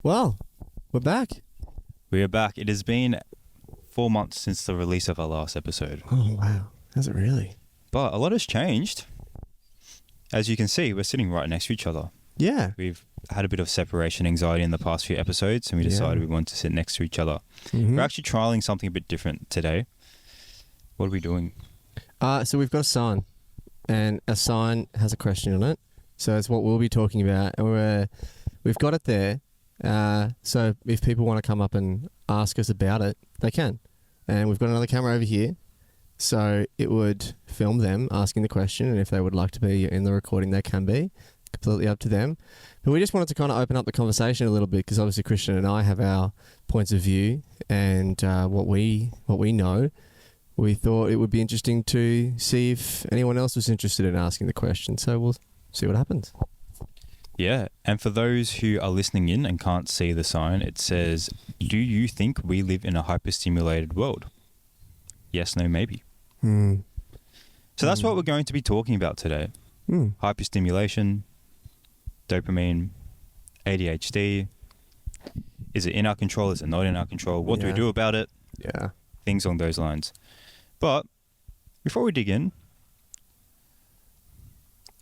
Well, we're back. We are back. It has been 4 months since the release of our last episode. Oh, wow. Has it really? But a lot has changed. As you can see, we're sitting right next to each other. Yeah. We've had a bit of separation anxiety in the past few episodes, and we decided we wanted to sit next to each other. Mm-hmm. We're actually trialing something a bit different today. What are we doing? So we've got a sign, and a sign has a question on it. So it's what we'll be talking about, and we've got it there. So if people want to come up and ask us about it, they can. And we've got another camera over here, so it would film them asking the question, and if they would like to be in the recording, they can be. Completely up to them. But we just wanted to kind of open up the conversation a little bit, because obviously Cristian and I have our points of view and what we know. We thought it would be interesting to see if anyone else was interested in asking the question. So we'll see what happens. Yeah, and for those who are listening in and can't see the sign, it says, do you think we live in a hyperstimulated world? Yes, no, maybe. So that's what we're going to be talking about today. Hyperstimulation, dopamine, ADHD. Is it in our control? Is it not in our control? What do we do about it? Yeah. Things along those lines. But before we dig in,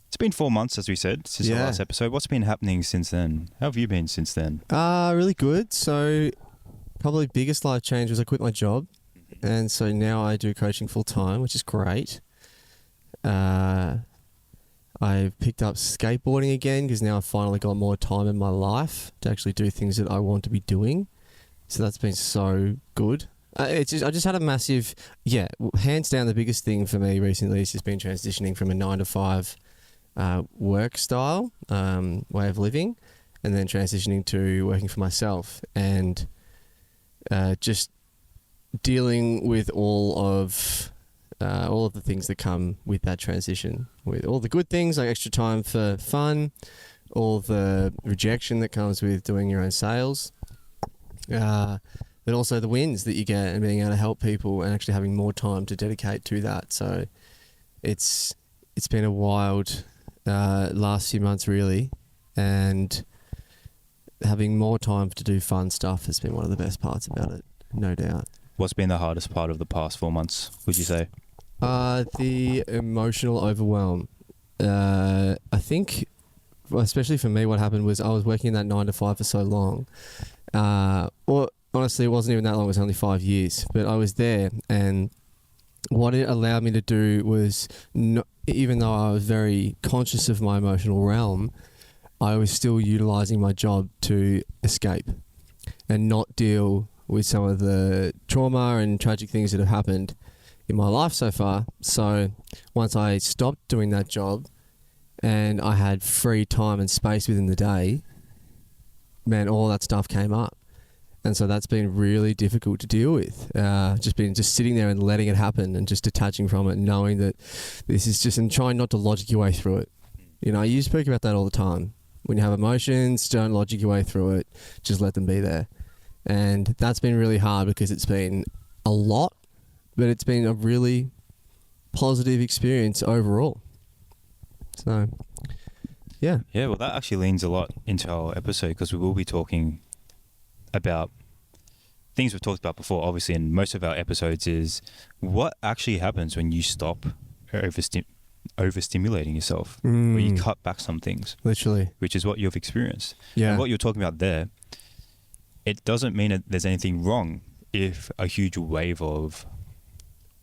it's been 4 months, as we said, since the last episode. What's been happening since then? How have you been since then? Really good. So probably biggest life change was I quit my job. And so now I do coaching full time, which is great. I've picked up skateboarding again, because now I've finally got more time in my life to actually do things that I want to be doing. So that's been so good. I just had a massive, hands down the biggest thing for me recently has just been transitioning from a 9 to 5 work style, way of living, and then transitioning to working for myself, and just dealing with all of the things that come with that transition, with all the good things like extra time for fun, all the rejection that comes with doing your own sales, but also the wins that you get and being able to help people and actually having more time to dedicate to that. So it's been a wild last few months, really, and having more time to do fun stuff has been one of the best parts about it, no doubt. What's been the hardest part of the past 4 months, would you say? The emotional overwhelm. I think, especially for me, what happened was I was working in that 9 to 5 for so long. Or honestly, it wasn't even that long. It was only 5 years. But I was there, and what it allowed me to do was, even though I was very conscious of my emotional realm, I was still utilizing my job to escape and not deal with some of the trauma and tragic things that have happened in my life so far. So once I stopped doing that job and I had free time and space within the day, man, all that stuff came up. And so that's been really difficult to deal with. Just sitting there and letting it happen and just detaching from it and knowing that this is just, and trying not to logic your way through it. You know, you speak about that all the time. When you have emotions, don't logic your way through it. Just let them be there. And that's been really hard because it's been a lot, but it's been a really positive experience overall. So, yeah. Yeah, well, that actually leans a lot into our episode, because we will be talking about things we've talked about before, obviously, in most of our episodes, is what actually happens when you stop overstimulating yourself, or you cut back some things. Literally. Which is what you've experienced. Yeah. And what you're talking about there, it doesn't mean that there's anything wrong if a huge wave of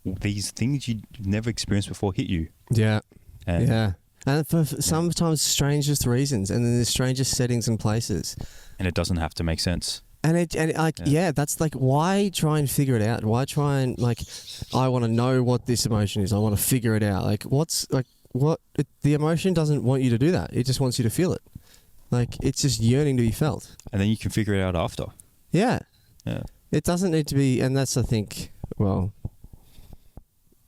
these things you never experienced before hit you. Yeah. And And for sometimes strangest reasons, and in the strangest settings and places. And it doesn't have to make sense. That's like, why try and figure it out? Why try and, like, I want to know what this emotion is. I want to figure it out. Like, the emotion doesn't want you to do that. It just wants you to feel it. Like, it's just yearning to be felt. And then you can figure it out after. Yeah. Yeah. It doesn't need to be, and that's, I think, well,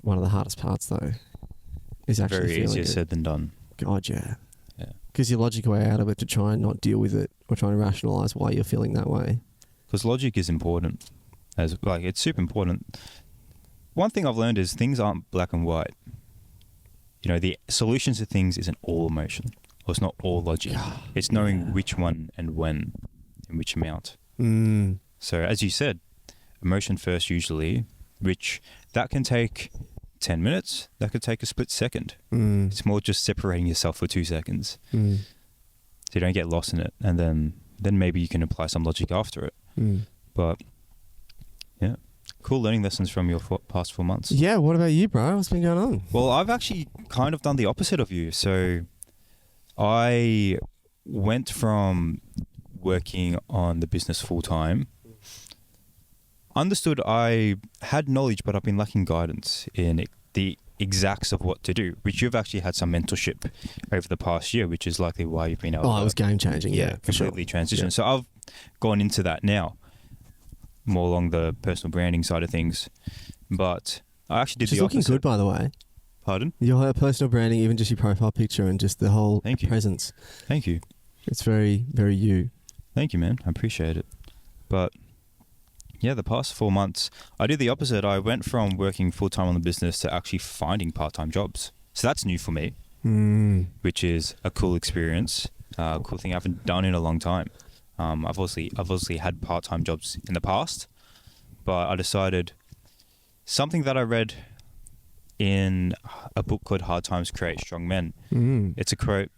one of the hardest parts, though, is actually very feeling easier it. said than done. God, yeah. Yeah. Because you logic your way out of it to try and not deal with it, or try and rationalize why you're feeling that way. Because logic is important. It's super important. One thing I've learned is things aren't black and white. You know, the solutions to things isn't all emotion, or it's not all logic. It's knowing which one and when in which amount. Mm. So as you said, emotion first usually, which that can take 10 minutes, that could take a split second. Mm. It's more just separating yourself for 2 seconds. Mm. So you don't get lost in it. And then maybe you can apply some logic after it. Mm. But yeah, cool learning lessons from your past 4 months. Yeah, what about you, bro? What's been going on? Well, I've actually kind of done the opposite of you. So I went from working on the business full time. Understood I had knowledge, but I've been lacking guidance in the exacts of what to do, which you've actually had some mentorship over the past year, which is likely why you've been able to... it was game changing. Yeah, completely sure. transition. Yeah. So I've gone into that now, more along the personal branding side of things. But I actually did She's the looking opposite. good, by the way. Pardon? Your personal branding, even just your profile picture and just the whole Thank you. presence. Thank you. It's very, very you. Thank you, man. I appreciate it. But yeah, the past 4 months, I did the opposite. I went from working full-time on the business to actually finding part-time jobs. So that's new for me, which is a cool experience, a cool thing I haven't done in a long time. I've obviously had part-time jobs in the past, but I decided something that I read in a book called Hard Times Create Strong Men. It's a quote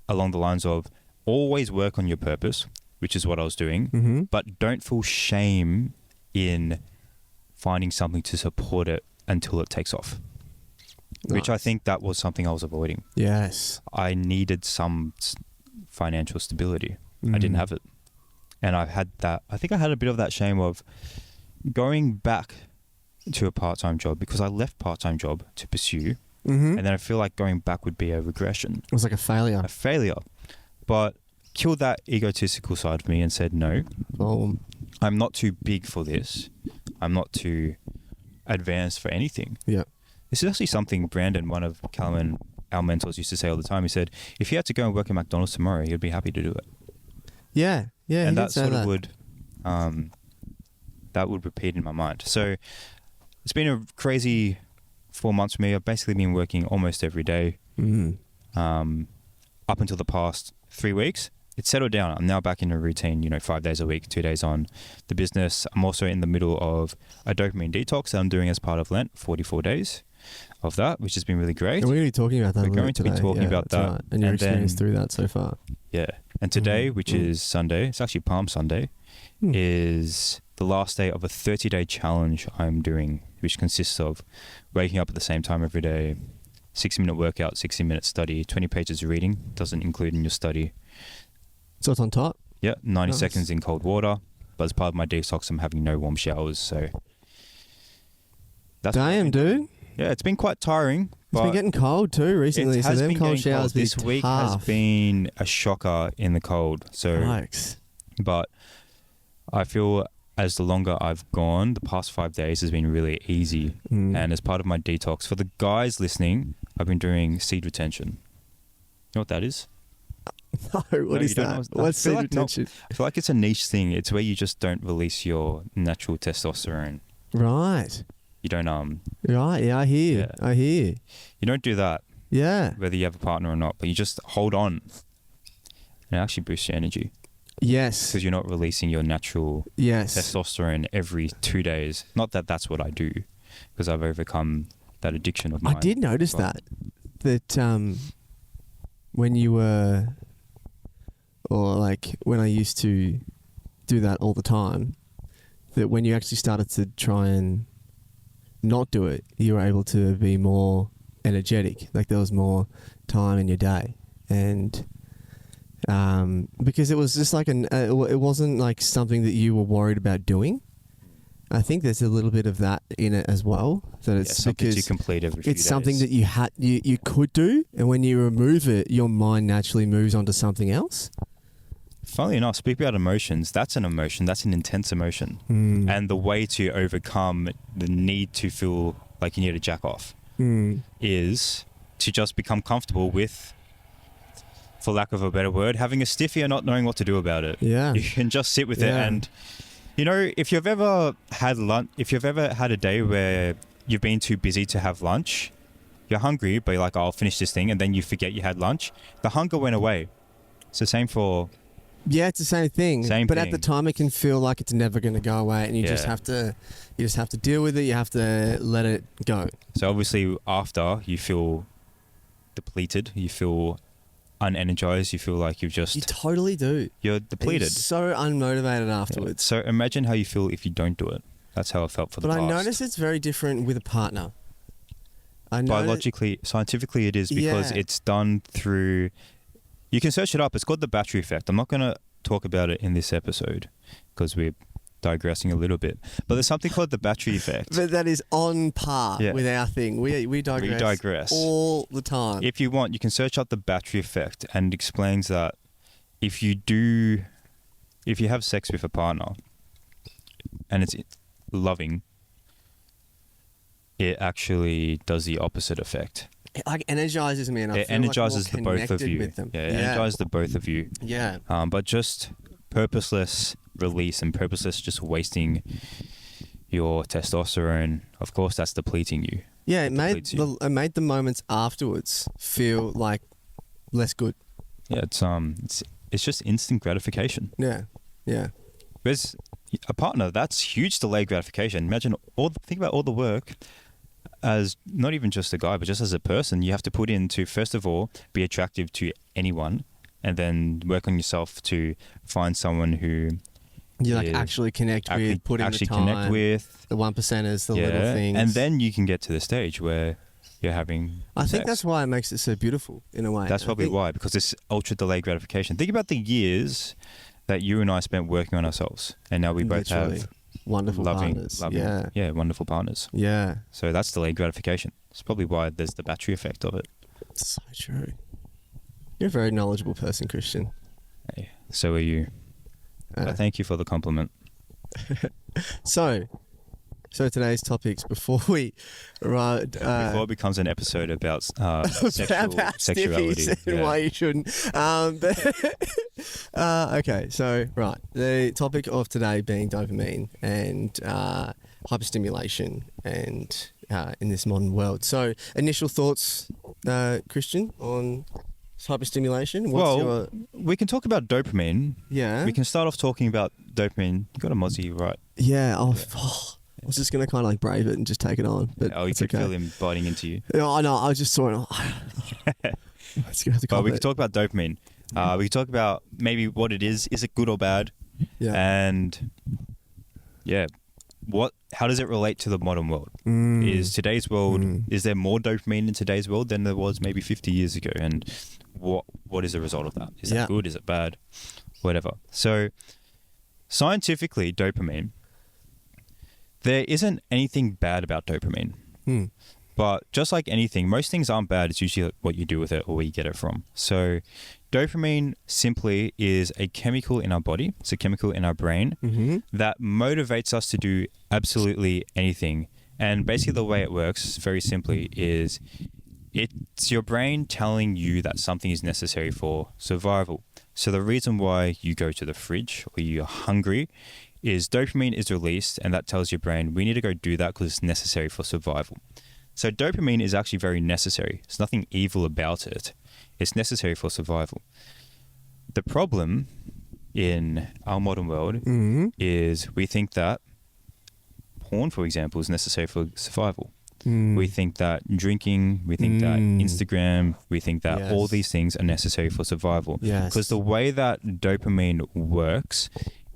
along the lines of, always work on your purpose, which is what I was doing, but don't feel shame in finding something to support it until it takes off. Nice. Which I think that was something I was avoiding. Yes. I needed some financial stability. I didn't have it. And I've had that, I think I had a bit of that shame of going back to a part-time job because I left part-time job to pursue. And then I feel like going back would be a regression. It was like a failure. A failure. But killed that egotistical side of me and said, no, I'm not too big for this. I'm not too advanced for anything. Yeah. This is actually something Brandon, one of Calum and our mentors, used to say all the time. He said, if he had to go and work at McDonald's tomorrow, he'd be happy to do it. Yeah. Yeah. And that sort of would, that would repeat in my mind. So it's been a crazy 4 months for me. I've basically been working almost every day. Up until the past 3 weeks, it's settled down. I'm now back in a routine, 5 days a week, 2 days on the business. I'm also in the middle of a dopamine detox that I'm doing as part of Lent, 44 days of that, which has been really great. And we're going to be talking about that. We're going to be talking about that. Right. And your experience through that so far. Yeah. And today, which is Sunday, it's actually Palm Sunday, is the last day of a 30-day challenge I'm doing, which consists of waking up at the same time every day, 60-minute workout, 60-minute study, 20 pages of reading, doesn't include in your study. So it's on top? Yeah, 90 seconds in cold water. But as part of my detox, I'm having no warm showers. So that's damn, dude. Yeah, it's been quite tiring. It's been getting cold too recently. It has so them been cold getting showers cold. This week has been a shocker in the cold. So, Yikes. But I feel as the longer I've gone, the past 5 days has been really easy. And as part of my detox, for the guys listening, I've been doing seed retention. You know what that is? No, what is that? What's seed retention? I feel like it's a niche thing. It's where you just don't release your natural testosterone. Right. You don't Right, yeah, I hear. Yeah. I hear. You don't do that. Yeah. Whether you have a partner or not, but you just hold on. And it actually boosts your energy. Yes. Because you're not releasing your natural testosterone every 2 days. Not that that's what I do, because I've overcome that addiction of mine. I did notice that when you were, or like when I used to do that all the time, that when you actually started to try and not do it, you were able to be more energetic. Like there was more time in your day. And because it was just like it wasn't like something that you were worried about doing. I think there's a little bit of that in it as well. That it's something because to complete every few it's days. something that you could do, and when you remove it, your mind naturally moves on to something else. Funnily enough, speak about emotions. That's an emotion. That's an intense emotion. And the way to overcome the need to feel like you need to jack off is to just become comfortable with, for lack of a better word, having a stiffy and not knowing what to do about it. Yeah. You can just sit with it. And, if you've ever had a day where you've been too busy to have lunch, you're hungry, but you're like, I'll finish this thing, and then you forget you had lunch, the hunger went away. It's the same for Yeah, it's the same thing. But at the time, it can feel like it's never going to go away, and you just have to deal with it. You have to let it go. So obviously, after you feel depleted, you feel unenergized, you feel like you totally do. You're depleted. You're so unmotivated afterwards. So imagine how you feel if you don't do it. That's how I felt for the past. But I notice it's very different with a partner. Biologically, scientifically, it is because it's done through. You can search it up. It's called the battery effect. I'm not going to talk about it in this episode because we're digressing a little bit. But there's something called the battery effect. But that is on par with our thing. We digress all the time. If you want, you can search up the battery effect, and it explains that if you have sex with a partner and it's loving, it actually does the opposite effect. It like energizes me, and I it feel energizes like the both of you. With them. Yeah, it energizes the both of you. Yeah. But just purposeless release and purposeless just wasting your testosterone, of course, that's depleting you. Yeah, it made the moments afterwards feel like less good. Yeah, it's just instant gratification. Yeah, yeah. Whereas a partner, that's huge delayed gratification. Imagine think about all the work as not even just a guy, but just as a person, you have to put in to, first of all, be attractive to anyone, and then work on yourself to find someone who you like actually connect with, put in the time, connect with the 1%ers, the little things, and then you can get to the stage where you're having I think that's why it makes it so beautiful in a way. That's probably why, because it's ultra delayed gratification. Think about the years that you and I spent working on ourselves, and now we both have wonderful partners. Wonderful partners. Yeah. So that's delayed gratification. It's probably why there's the battery effect of it. So true. You're a very knowledgeable person, Cristian. Hey, so are you. Thank you for the compliment. So today's topics before it becomes an episode about sexuality and why you shouldn't. Okay, so the topic of today being dopamine and hyperstimulation and in this modern world. So initial thoughts, Cristian, on hyperstimulation? We can talk about dopamine. Yeah. We can start off talking about dopamine. You got a mozzie, right? Yeah. I was just going to kind of like brave it and just take it on. But you could feel him biting into you. No, I know. I was just sort of... But we can talk about dopamine. We can talk about maybe what it is. Is it good or bad? Yeah. And how does it relate to the modern world? Is today's world, is there more dopamine in today's world than there was maybe 50 years ago? And what is the result of that? Is that good? Is it bad? Whatever. So scientifically, dopamine, there isn't anything bad about dopamine. But just like anything, most things aren't bad. It's usually what you do with it or where you get it from. So dopamine simply is a chemical in our body. It's a chemical in our brain that motivates us to do absolutely anything. And basically the way it works, very simply, is it's your brain telling you that something is necessary for survival. So the reason why you go to the fridge or you're hungry is dopamine is released, and that tells your brain, we need to go do that because it's necessary for survival. So dopamine is actually very necessary. There's nothing evil about it. It's necessary for survival. The problem in our modern world is we think that porn, for example, is necessary for survival. We think that drinking, we think that Instagram, we think that all these things are necessary for survival. Because the way that dopamine works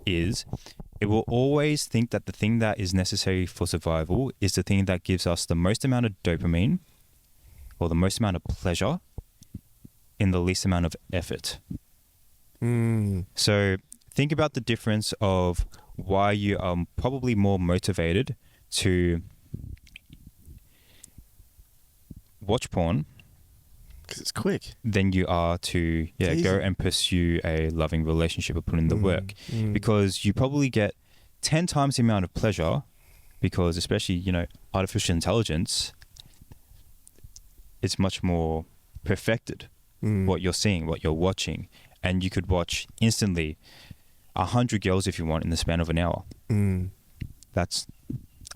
is it will always think that the thing that is necessary for survival is the thing that gives us the most amount of dopamine or the most amount of pleasure in the least amount of effort. So think about the difference of why you are probably more motivated to watch porn because it's quick than you are to go and pursue a loving relationship or put in the work, because you probably get 10 times the amount of pleasure, because especially artificial intelligence, it's much more perfected what you're seeing, what you're watching, and you could watch instantly 100 girls if you want in the span of an hour. That's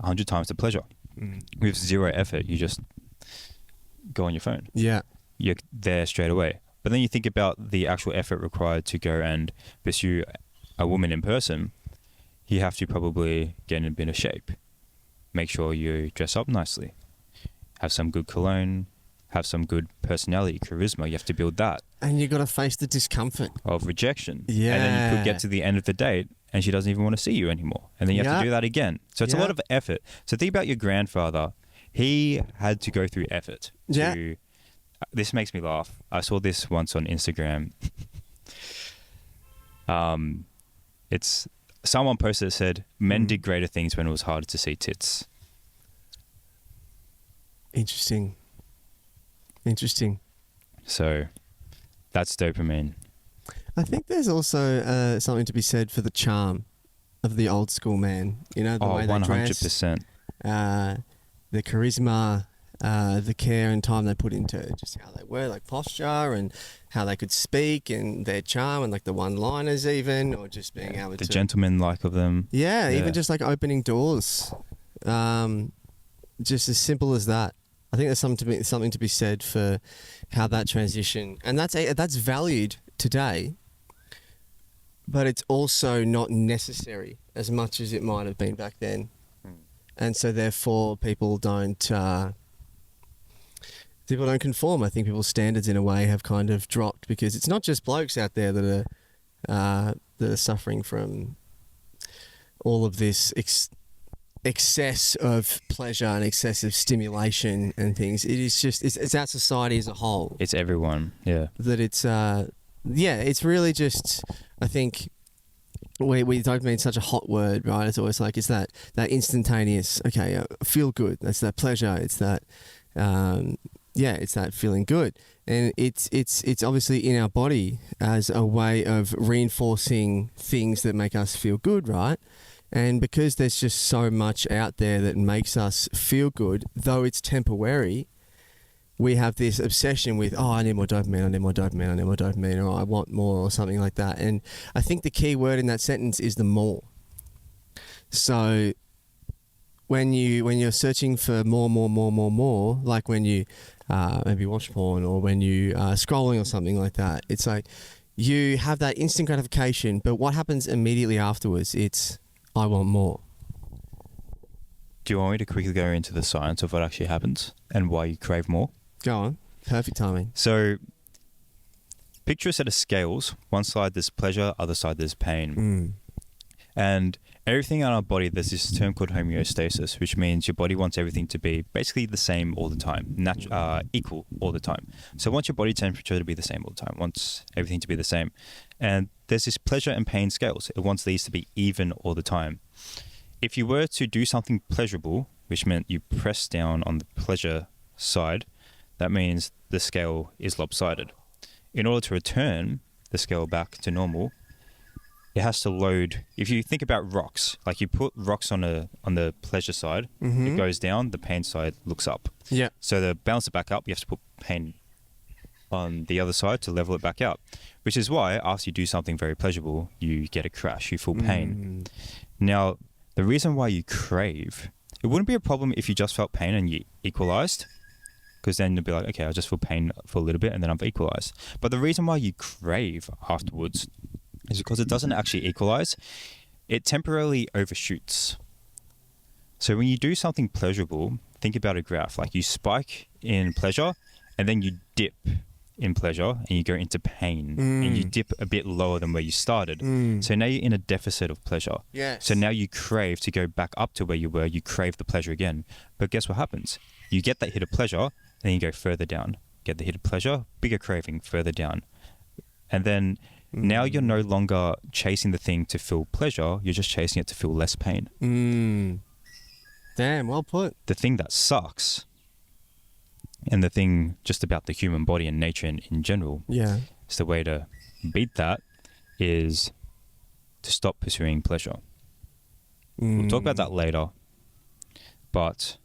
100 times the pleasure with zero effort. You just go on your phone. You're there straight away. But then you think about the actual effort required to go and pursue a woman in person. You have to probably get in a bit of shape. Make sure you dress up nicely. Have some good cologne. Have some good personality, charisma. You have to build that. And you got to face the discomfort Of rejection. Yeah. And then you could get to the end of the date and she doesn't even want to see you anymore. And then you have to do that again. So it's a lot of effort. So think about your grandfather. He had to go through effort. This makes me laugh. I saw this once on Instagram. It's someone posted that said, men did greater things when it was harder to see tits. Interesting. So that's dopamine. I think there's also something to be said for the charm of the old school man. You know, the way they 100%. dress, the charisma, the care and time they put into just how they were, like posture and how they could speak and their charm and like the one-liners even, or just being able to... The gentleman-like of them. Yeah, even just like opening doors. Just as simple as that. I think there's something to be said for how that transition... And that's valued today, but it's also not necessary as much as it might have been back then. And so therefore people don't conform. I think people's standards in a way have kind of dropped, because it's not just blokes out there that are suffering from all of this excess of pleasure and excessive stimulation and things. It is just it's our society as a whole. It's everyone. Yeah. That it's really just, I think we don't mean such a hot word, right? It's always like it's that instantaneous. Okay, feel good. That's that pleasure. It's that. It's that feeling good, and it's obviously in our body as a way of reinforcing things that make us feel good, right? And because there's just so much out there that makes us feel good, though it's temporary, we have this obsession with, I need more dopamine, or I want more, or something like that. And I think the key word in that sentence is the more. So when you're searching for more, like when you maybe watch porn, or when you are scrolling or something like that, it's like you have that instant gratification, but what happens immediately afterwards? It's, I want more. Do you want me to quickly go into the science of what actually happens and why you crave more? Go on. Perfect timing. So picture a set of scales. One side there's pleasure, other side there's pain. And everything on our body, there's this term called homeostasis, which means your body wants everything to be basically the same all the time, equal all the time. So wants your body temperature to be the same all the time, wants everything to be the same. And there's this pleasure and pain scales. It wants these to be even all the time. If you were to do something pleasurable, which meant you press down on the pleasure side, that means the scale is lopsided. In order to return the scale back to normal, it has to load. If you think about rocks, like you put rocks on the pleasure side, it goes down, the pain side looks up. Yeah. So to balance it back up, you have to put pain on the other side to level it back out, which is why after you do something very pleasurable, you get a crash, you feel pain. Now, the reason why you crave, it wouldn't be a problem if you just felt pain and you equalized, because then you'd be like, okay, I just feel pain for a little bit and then I've equalized. But the reason why you crave afterwards is because it doesn't actually equalize. It temporarily overshoots. So when you do something pleasurable, think about a graph. Like you spike in pleasure and then you dip in pleasure and you go into pain and you dip a bit lower than where you started. So now you're in a deficit of pleasure. Yes. So now you crave to go back up to where you were. You crave the pleasure again. But guess what happens? You get that hit of pleasure and then you go further down. Get the hit of pleasure, bigger craving, further down. And then now you're no longer chasing the thing to feel pleasure. You're just chasing it to feel less pain. Damn, well put. The thing that sucks, and the thing just about the human body and nature in general, is the way to beat that is to stop pursuing pleasure. We'll talk about that later. But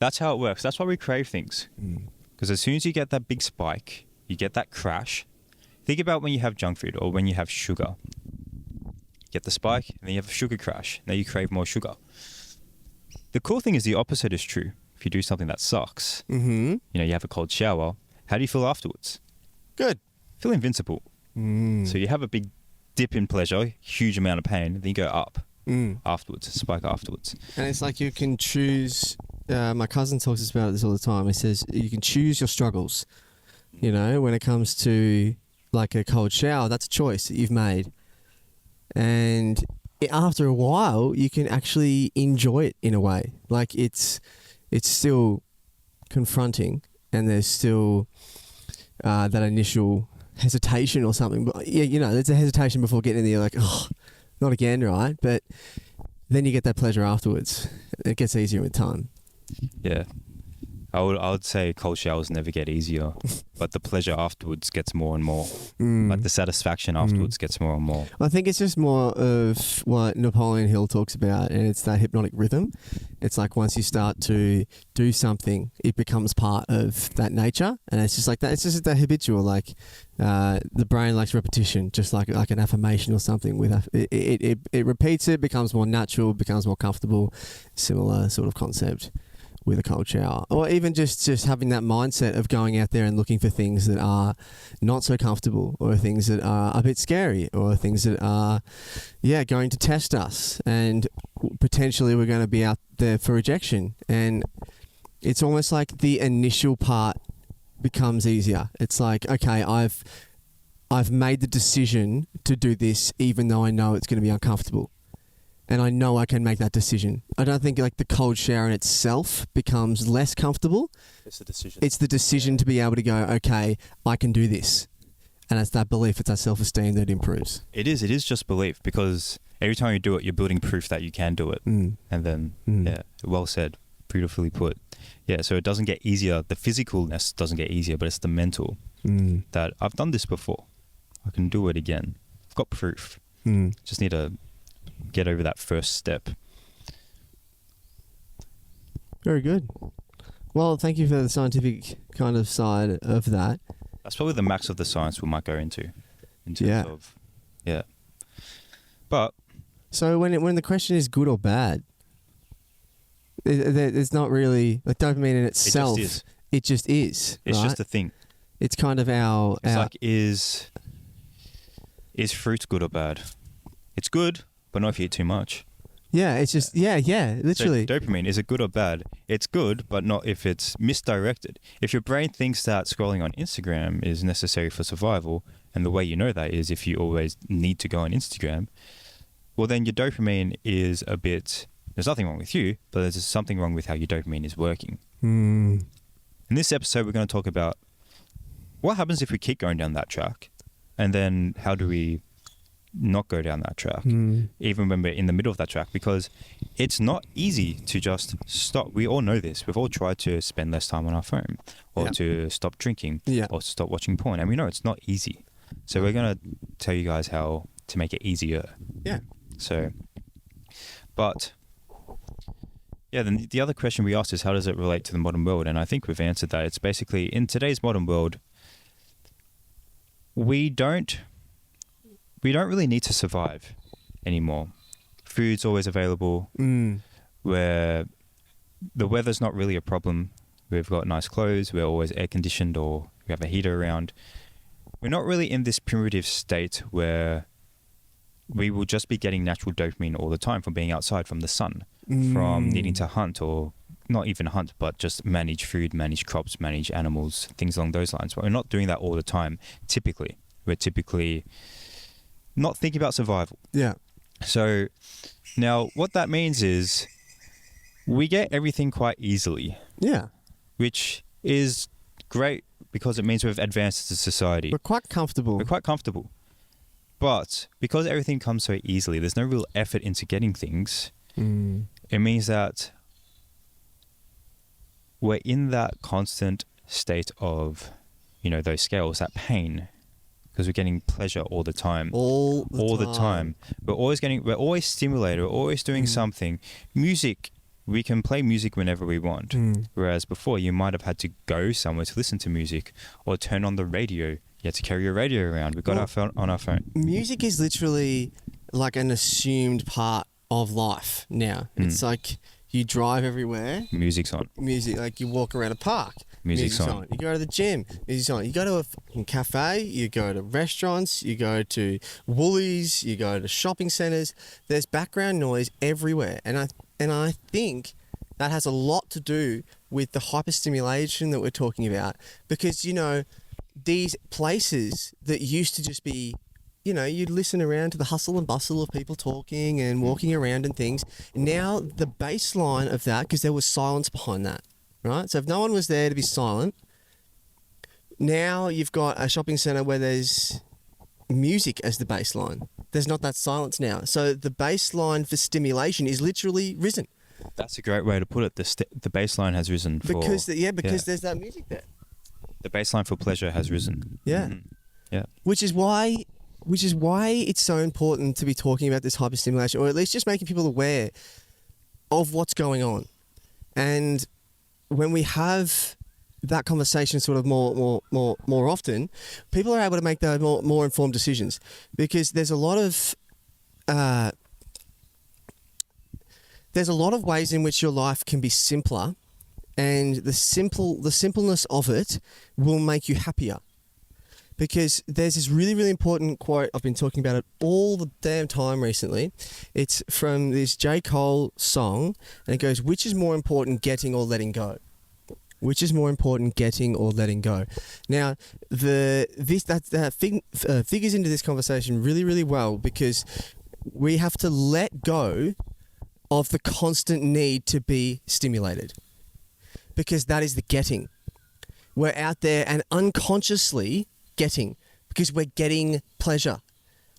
that's how it works. That's why we crave things. Because as soon as you get that big spike, you get that crash. Think about when you have junk food or when you have sugar. You get the spike and then you have a sugar crash. Now you crave more sugar. The cool thing is the opposite is true. if you do something that sucks, Mm-hmm. you know, you have a cold shower, how do you feel afterwards? Good. Feel invincible. So you have a big dip in pleasure, huge amount of pain, then you go up afterwards, spike afterwards. And it's like you can choose. My cousin talks about this all the time. He says you can choose your struggles. You know, when it comes to like a cold shower, that's a choice that you've made. And after a while, you can actually enjoy it in a way. Like it's still confronting, and there's still that initial hesitation or something. But yeah, you know, there's a hesitation before getting in there. You're like, oh, not again, right? But then you get that pleasure afterwards. It gets easier with time. Yeah. I would say cold showers never get easier, but the pleasure afterwards gets more and more. Like the satisfaction afterwards gets more and more. I think it's just more of what Napoleon Hill talks about, and it's that hypnotic rhythm. It's like once you start to do something, it becomes part of that nature, and it's just like that. It's just that habitual. Like the brain likes repetition, just like an affirmation or something. It repeats it, becomes more natural, becomes more comfortable. Similar sort of concept with a cold shower, or even just having that mindset of going out there and looking for things that are not so comfortable, or things that are a bit scary, or things that are going to test us, and potentially we're going to be out there for rejection. And it's almost like the initial part becomes easier. It's like, okay, I've made the decision to do this even though I know it's going to be uncomfortable. And I know I can make that decision. I don't think like the cold shower in itself becomes less comfortable. It's the decision. It's the decision to be able to go, okay, I can do this. And it's that belief, it's that self-esteem that improves. It is just belief, because every time you do it, you're building proof that you can do it. And then, well said, beautifully put. Yeah, so it doesn't get easier. The physicalness doesn't get easier, but it's the mental that I've done this before. I can do it again. I've got proof. Just need to get over that first step. Very good. Well, thank you for the scientific kind of side of that. That's probably the max of the science we might go into in terms of, But so when the question is good or bad, there's not really like dopamine in itself. It just is. It's right? just a thing. It's kind of our. Like is fruit good or bad? It's good, but not if you eat too much. Yeah, it's just literally. So dopamine, is it good or bad? It's good, but not if it's misdirected. If your brain thinks that scrolling on Instagram is necessary for survival, and the way you know that is if you always need to go on Instagram, well then your dopamine is a bit. There's nothing wrong with you, but there's something wrong with how your dopamine is working. In this episode, we're going to talk about what happens if we keep going down that track, and then how do we not go down that track, even when we're in the middle of that track, because it's not easy to just stop. We all know this. We've all tried to spend less time on our phone, or to stop drinking, or to stop watching porn, and we know it's not easy. So we're going to tell you guys how to make it easier. Yeah. So, but then the other question we asked is, how does it relate to the modern world? And I think we've answered that. It's basically, in today's modern world, we don't really need to survive anymore. Food's always available. Where the weather's not really a problem. We've got nice clothes. We're always air conditioned, or we have a heater around. We're not really in this primitive state where we will just be getting natural dopamine all the time from being outside, from the sun, from needing to hunt, or not even hunt, but just manage food, manage crops, manage animals, things along those lines. But we're not doing that all the time, typically. We're typically not thinking about survival. Yeah. So now what that means is we get everything quite easily. Yeah. Which is great, because it means we've advanced as a society. We're quite comfortable. But because everything comes so easily, there's no real effort into getting things. It means that we're in that constant state of, those scales, that pain, because we're getting pleasure all the time. All the time. We're always stimulated. We're always doing something. Music, we can play music whenever we want. Whereas before, you might have had to go somewhere to listen to music, or turn on the radio. You had to carry your radio around. We got our phone on our phone. Music is literally like an assumed part of life now. It's like You drive everywhere. Music's on. Music, like you walk around a park. Music's on. You go to the gym. Music's on. You go to a fucking cafe. You go to restaurants. You go to Woolies. You go to shopping centres. There's background noise everywhere, and I think that has a lot to do with the hyperstimulation that we're talking about, because these places that used to just be, you'd listen around to the hustle and bustle of people talking and walking around and things. Now the baseline of that, because there was silence behind that, right? So if no one was there to be silent, now you've got a shopping centre where there's music as the baseline. There's not that silence now. So the baseline for stimulation is literally risen. That's a great way to put it. The baseline has risen because there's that music there. The baseline for pleasure has risen. Yeah. Mm-hmm. Yeah. Which is why it's so important to be talking about this hyperstimulation, or at least just making people aware of what's going on. And when we have that conversation sort of more often, people are able to make those more informed decisions, because there's a lot of ways in which your life can be simpler, and the simpleness of it will make you happier. Because there's this really, really important quote, I've been talking about it all the damn time recently. It's from this J. Cole song, and it goes, which is more important, getting or letting go? Which is more important, getting or letting go? Now, that figures into this conversation really, really well, because we have to let go of the constant need to be stimulated, because that is the getting. We're out there and unconsciously getting, because we're getting pleasure.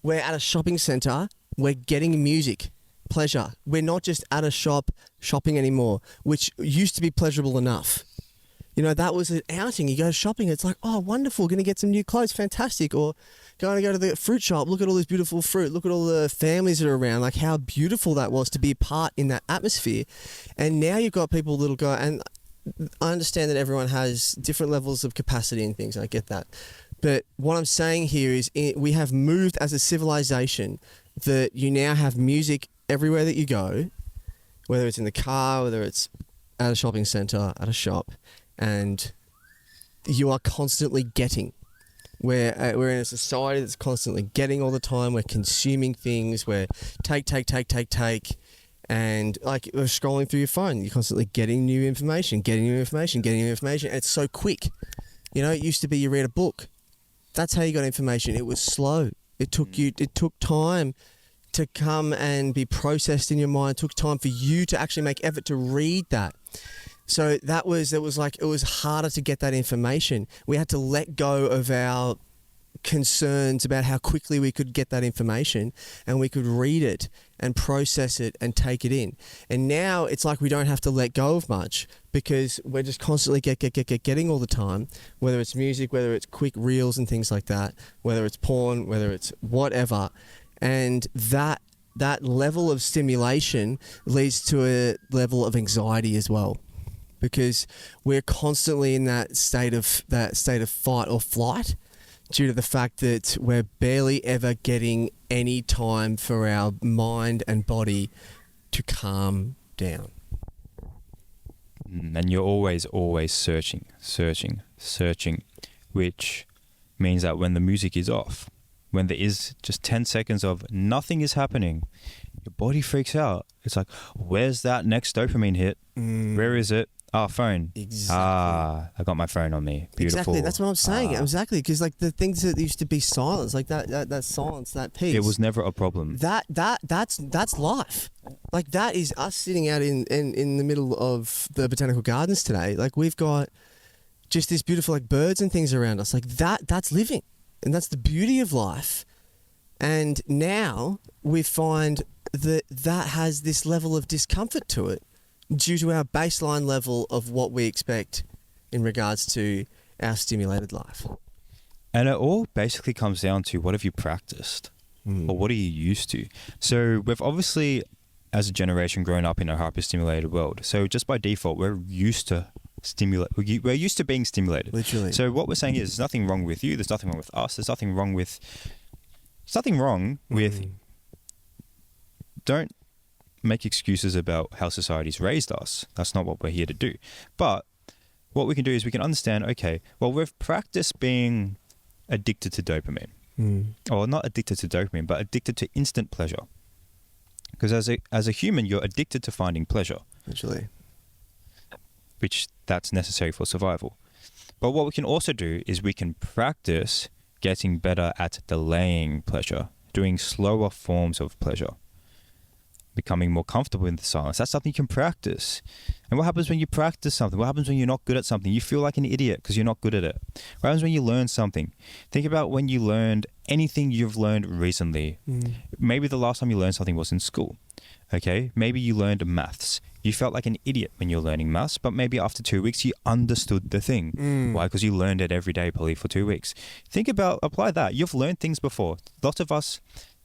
We're at a shopping centre, we're getting music, pleasure. We're not just at a shop shopping anymore, which used to be pleasurable enough. That was an outing. You go shopping, it's like, oh, wonderful, going to get some new clothes, fantastic. Or going to go to the fruit shop, look at all this beautiful fruit, look at all the families that are around, like how beautiful that was to be a part in that atmosphere. And now you've got people that'll go, and I understand that everyone has different levels of capacity and things, I get that. But what I'm saying here is we have moved as a civilization that you now have music everywhere that you go, whether it's in the car, whether it's at a shopping centre, at a shop, and you are constantly getting. We're in a society that's constantly getting all the time. We're consuming things. We're take. And like we're scrolling through your phone, you're constantly getting new information. It's so quick. It used to be you read a book. That's how you got information. It was slow. It took time to come and be processed in your mind. It took time for you to actually make effort to read that. So it was harder to get that information. We had to let go of our concerns about how quickly we could get that information, and we could read it and process it and take it in. And now it's like we don't have to let go of much, because we're just constantly getting all the time, whether it's music, whether it's quick reels and things like that, whether it's porn, whether it's whatever. And that level of stimulation leads to a level of anxiety as well, because we're constantly in that state of fight or flight, due to the fact that we're barely ever getting any time for our mind and body to calm down. And you're always searching, which means that when the music is off, when there is just 10 seconds of nothing is happening, your body freaks out. It's like, where's that next dopamine hit? Where is it? Phone. Exactly. I got my phone on me. Beautiful. Exactly. That's what I'm saying. Exactly. Because like the things that used to be silence, like that silence, that peace. It was never a problem. That's life. Like that is us sitting out in the middle of the botanical gardens today. Like we've got just this beautiful like birds and things around us. Like that's living, and that's the beauty of life. And now we find that has this level of discomfort to it, due to our baseline level of what we expect in regards to our stimulated life. And it all basically comes down to, what have you practiced? Or what are you used to? So we've obviously, as a generation, grown up in a hyperstimulated world. So just by default, we're used to we're used to being stimulated. Literally. So what we're saying is, there's nothing wrong with you. There's nothing wrong with us. There's nothing wrong with... Don't make excuses about how society's raised us. That's not what we're here to do. But what we can do is we can understand, okay, well, we've practiced being addicted to dopamine. Or not addicted to dopamine, but addicted to instant pleasure. Because as a human, you're addicted to finding pleasure. Actually. Which that's necessary for survival. But what we can also do is we can practice getting better at delaying pleasure, doing slower forms of pleasure, becoming more comfortable in the silence. That's something you can practice. And what happens when you practice something? What happens when you're not good at something? You feel like an idiot because you're not good at it. What happens when you learn something? Think about when you learned anything you've learned recently. Maybe the last time you learned something was in school. Okay, maybe you learned maths. You felt like an idiot when you're learning maths, but maybe after 2 weeks you understood the thing. Why? Because you learned it every day, probably for 2 weeks. Apply that. You've learned things before. Lots of us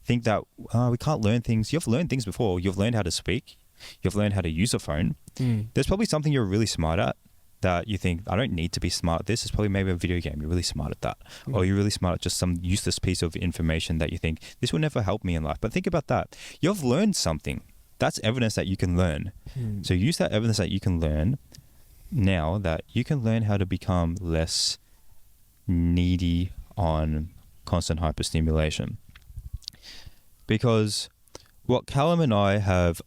think that we can't learn things. You've learned things before. You've learned how to speak. You've learned how to use a phone. There's probably something you're really smart at that you think, I don't need to be smart at this. It's probably maybe a video game. You're really smart at that. Or you're really smart at just some useless piece of information that you think, this will never help me in life. But think about that. You've learned something. That's evidence that you can learn. So use that evidence that you can learn now, that you can learn how to become less needy on constant hyperstimulation. Because what Calum and I have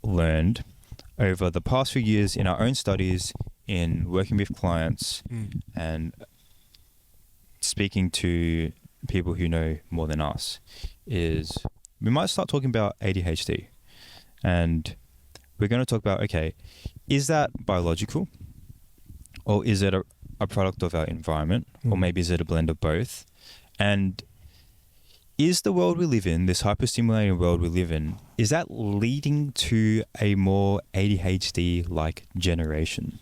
learned over the past few years in our own studies, in working with clients and speaking to people who know more than us, is we might start talking about ADHD. And we're going to talk about, okay, is that biological? Or is it a product of our environment? Or maybe is it a blend of both? And is the world we live in, this hyperstimulating world we live in, is that leading to a more ADHD-like generation?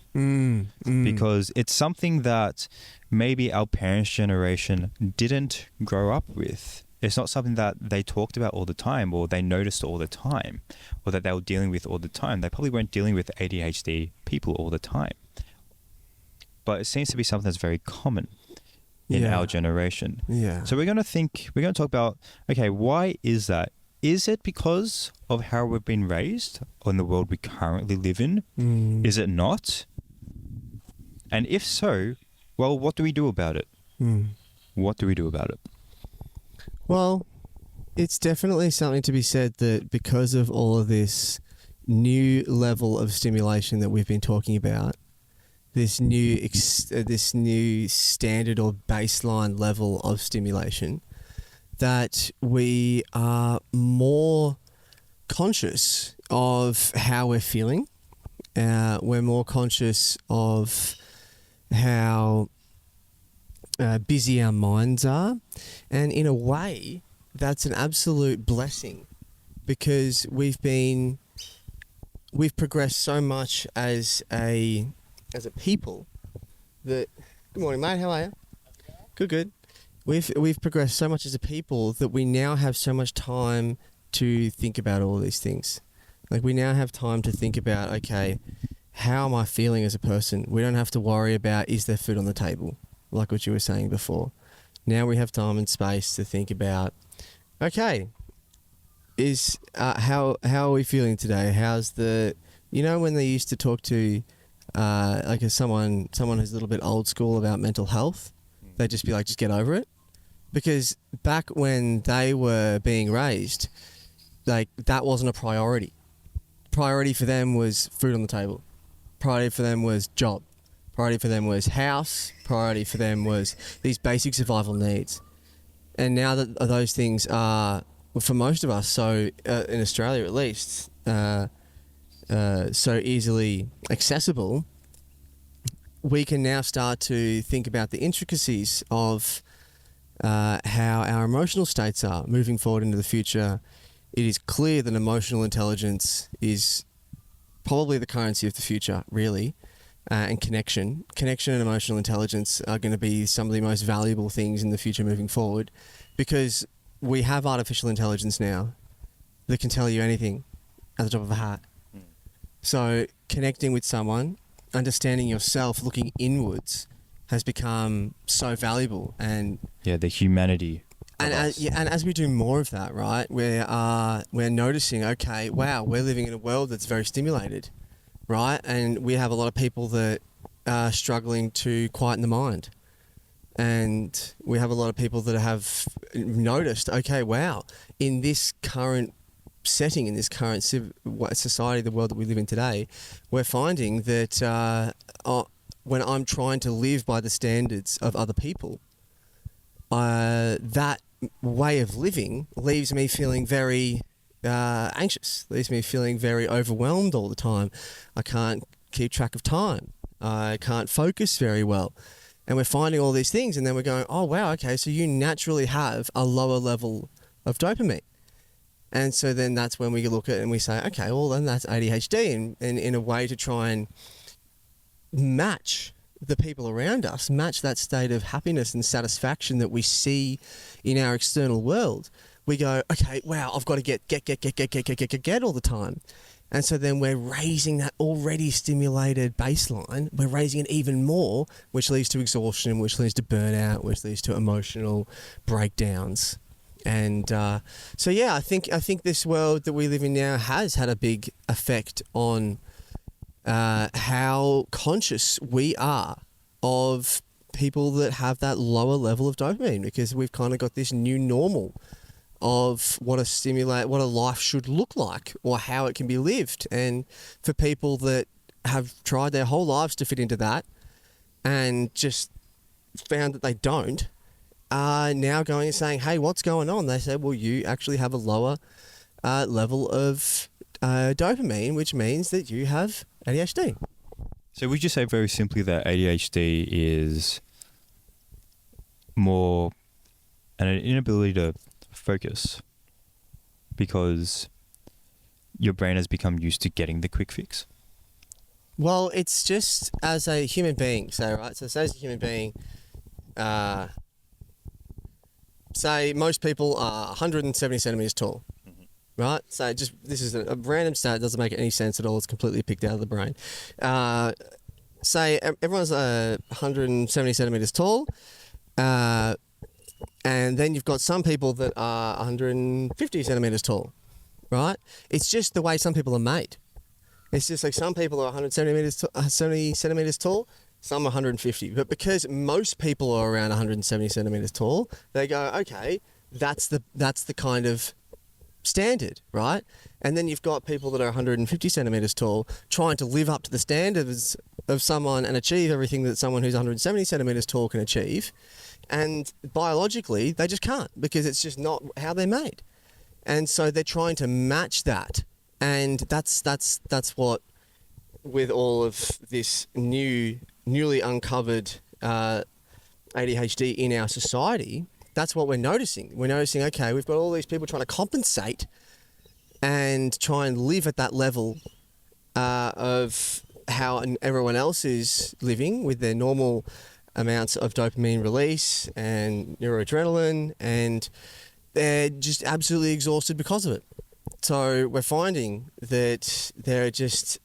Because it's something that maybe our parents' generation didn't grow up with. It's not something that they talked about all the time, or they noticed all the time, or that they were dealing with all the time. They probably weren't dealing with ADHD people all the time. But it seems to be something that's very common in our generation. So we're going to talk about, okay, why is that? Is it because of how we've been raised or in the world we currently live in? Is it not? And if so, well, what do we do about it? What do we do about it? Well, it's definitely something to be said that because of all of this new level of stimulation that we've been talking about, this new standard or baseline level of stimulation, that we are more conscious of how we're feeling. We're more conscious of how busy our minds are, and in a way that's an absolute blessing, because we've progressed so much as a people that, good morning mate, how are you? Good. We've progressed so much as a people that we now have so much time to think about all these things. Like, we now have time to think about, okay, how am I feeling as a person? We don't have to worry about, is there food on the table, like what you were saying before. Now we have time and space to think about, okay, is how are we feeling today? How's when they used to talk to someone who's a little bit old school about mental health, they'd just be like, just get over it. Because back when they were being raised, like, that wasn't a priority. Priority for them was food on the table. Priority for them was job. Priority for them was house. Priority for them was these basic survival needs. And now that those things are, well, for most of us, so in Australia at least, so easily accessible, we can now start to think about the intricacies of how our emotional states are moving forward into the future. It is clear that emotional intelligence is probably the currency of the future, really. And connection and emotional intelligence are going to be some of the most valuable things in the future moving forward, because we have artificial intelligence now that can tell you anything at the drop of a hat. So connecting with someone, understanding yourself, looking inwards, has become so valuable. And the humanity And as we do more of that, right, we're noticing, okay, wow, we're living in a world that's very stimulated, right? And we have a lot of people that are struggling to quieten the mind. And we have a lot of people that have noticed, okay, wow, in this current setting, in this current society, the world that we live in today, we're finding that when I'm trying to live by the standards of other people, that way of living leaves me feeling very anxious, leaves me feeling very overwhelmed all the time. I can't keep track of time. I can't focus very well. And we're finding all these things, and then we're going, oh, wow, okay, so you naturally have a lower level of dopamine. And so then that's when we look at it and we say, okay, well, then that's ADHD, and in a way to try and match the people around us, match that state of happiness and satisfaction that we see in our external world. We go, okay, wow, I've got to get all the time. And so then we're raising that already stimulated baseline. We're raising it even more, which leads to exhaustion, which leads to burnout, which leads to emotional breakdowns. And so, yeah, I think this world that we live in now has had a big effect on how conscious we are of people that have that lower level of dopamine, because we've kind of got this new normal of what a life should look like or how it can be lived. And for people that have tried their whole lives to fit into that and just found that they don't, are now going and saying, hey, what's going on? They say, well, you actually have a lower level of dopamine, which means that you have ADHD. So would you say very simply that ADHD is more an inability to focus because your brain has become used to getting the quick fix? Well, it's just as a human being, say, right? So say as a human being, say most people are 170 centimeters tall, right? So this is a random stat, doesn't make any sense at all. It's completely picked out of the brain. Say everyone's 170 centimeters tall, and then you've got some people that are 150 centimeters tall, right? It's just the way some people are made. It's just like some people are 170 centimeters tall, some are 150. But because most people are around 170 centimeters tall, they go, okay, that's the kind of standard, right? And then you've got people that are 150 centimeters tall trying to live up to the standards of someone and achieve everything that someone who's 170 centimeters tall can achieve. And biologically, they just can't, because it's just not how they're made. And so they're trying to match that. And that's what, with all of this newly uncovered ADHD in our society, that's what we're noticing. We're noticing, okay, we've got all these people trying to compensate and try and live at that level of how everyone else is living with their normal amounts of dopamine release and neuroadrenaline, and they're just absolutely exhausted because of it. So we're finding that they're just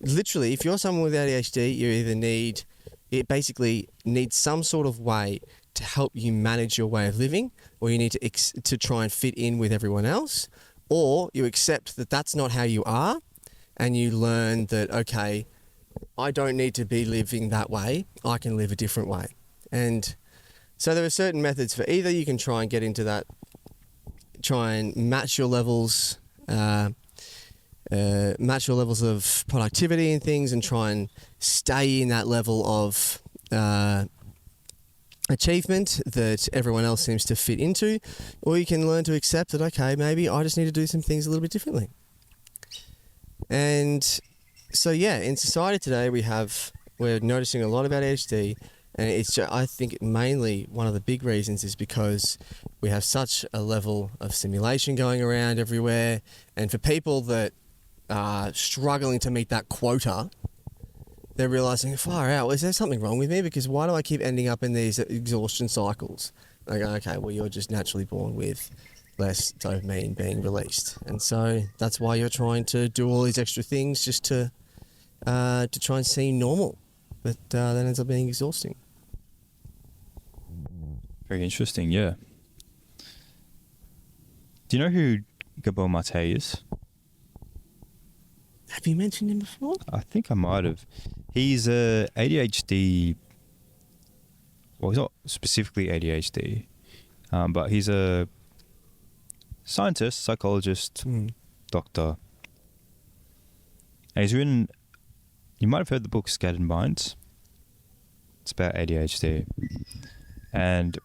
literally, if you're someone with ADHD, you either basically needs some sort of way to help you manage your way of living, or you need to try and fit in with everyone else, or you accept that that's not how you are, and you learn that, okay, I don't need to be living that way, I can live a different way. And so there are certain methods for either you can try and get into that, try and match your levels of productivity and things, and try and stay in that level of achievement that everyone else seems to fit into, or you can learn to accept that, okay, maybe I just need to do some things a little bit differently. And so, yeah, in society today, we're noticing a lot of ADHD, and it's just, I think mainly one of the big reasons is because we have such a level of stimulation going around everywhere, and for people that are struggling to meet that quota, they're realizing, far out, is there something wrong with me? Because why do I keep ending up in these exhaustion cycles? I go, okay, well, you're just naturally born with less dopamine being released. And so that's why you're trying to do all these extra things just to try and seem normal. But that ends up being exhausting. Very interesting, yeah. Do you know who Gabor Mate is? Have you mentioned him before? I think I might have. He's a ADHD. Well, he's not specifically ADHD, but he's a scientist, psychologist, doctor. And he's written. You might have heard the book Scattered Minds. It's about ADHD, and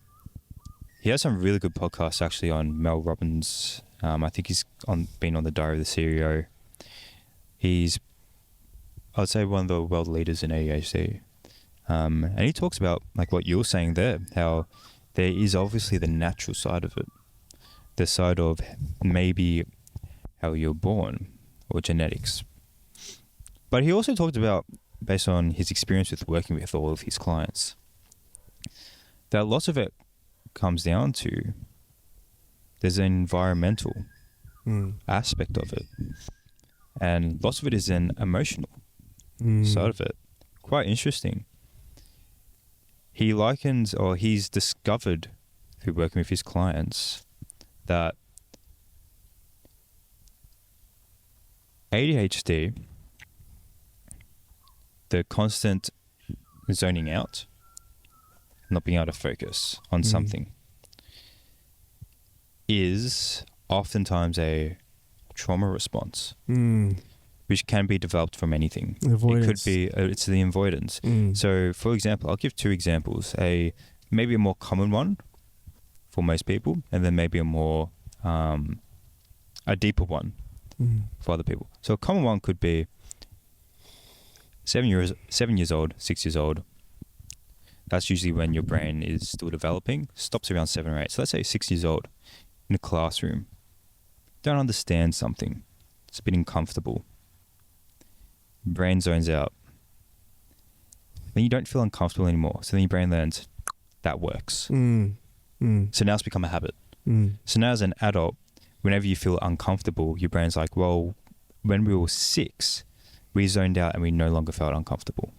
he has some really good podcasts actually on Mel Robbins. I think he's been on the Diary of the CEO. He's, I'd say, one of the world leaders in ADHD. And he talks about, like what you're saying there, how there is obviously the natural side of it. The side of maybe how you're born or genetics. But he also talked about, based on his experience with working with all of his clients, that lots of it comes down to there's an environmental aspect of it. And lots of it is an emotional side of it. Quite interesting. He likens, or he's discovered through working with his clients, that ADHD, the constant zoning out, not being able to focus on something, is oftentimes a trauma response, which can be developed from anything. Avoidance. It could be, it's the avoidance. So, for example, I'll give two examples. Maybe a more common one for most people, and then maybe a deeper one for other people. So a common one could be 7 years old, 6 years old. That's usually when your brain is still developing. Stops around 7 or 8. So let's say 6 years old in a classroom. Don't understand something. It's a bit uncomfortable. Brain zones out. Then you don't feel uncomfortable anymore. So then your brain learns that works. So now it's become a habit. So now as an adult, whenever you feel uncomfortable, your brain's like, well, when we were 6, we zoned out and we no longer felt uncomfortable.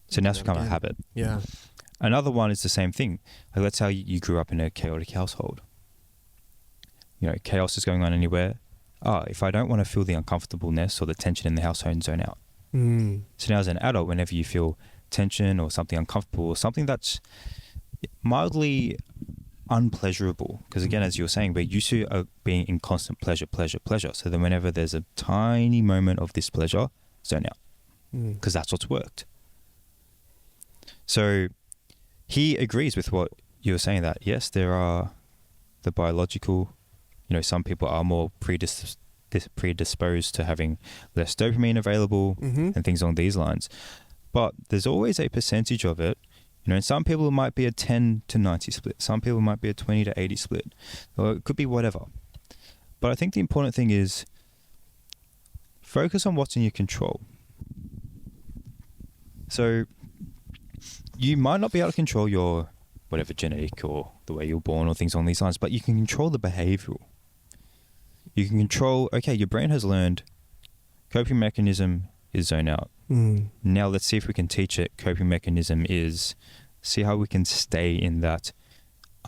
So now it's become a habit. Yeah. Another one is the same thing. Like, let's say you grew up in a chaotic household. You know, chaos is going on anywhere. If I don't want to feel the uncomfortableness or the tension in the house, I zone out. So now as an adult, whenever you feel tension or something uncomfortable or something that's mildly unpleasurable, because again, as you were saying, we're used to being in constant pleasure. So then whenever there's a tiny moment of displeasure, zone out, because that's what's worked. So he agrees with what you were saying, that yes, there are the biological, some people are more predisposed to having less dopamine available and things along these lines. But there's always a percentage of it. And some people it might be a 10 to 90 split. Some people might be a 20 to 80 split. Or it could be whatever. But I think the important thing is focus on what's in your control. So you might not be able to control your whatever genetic or the way you're born or things along these lines, but you can control the behavioral. You can control, okay, your brain has learned coping mechanism is zone out. Now let's see if we can teach it coping mechanism is see how we can stay in that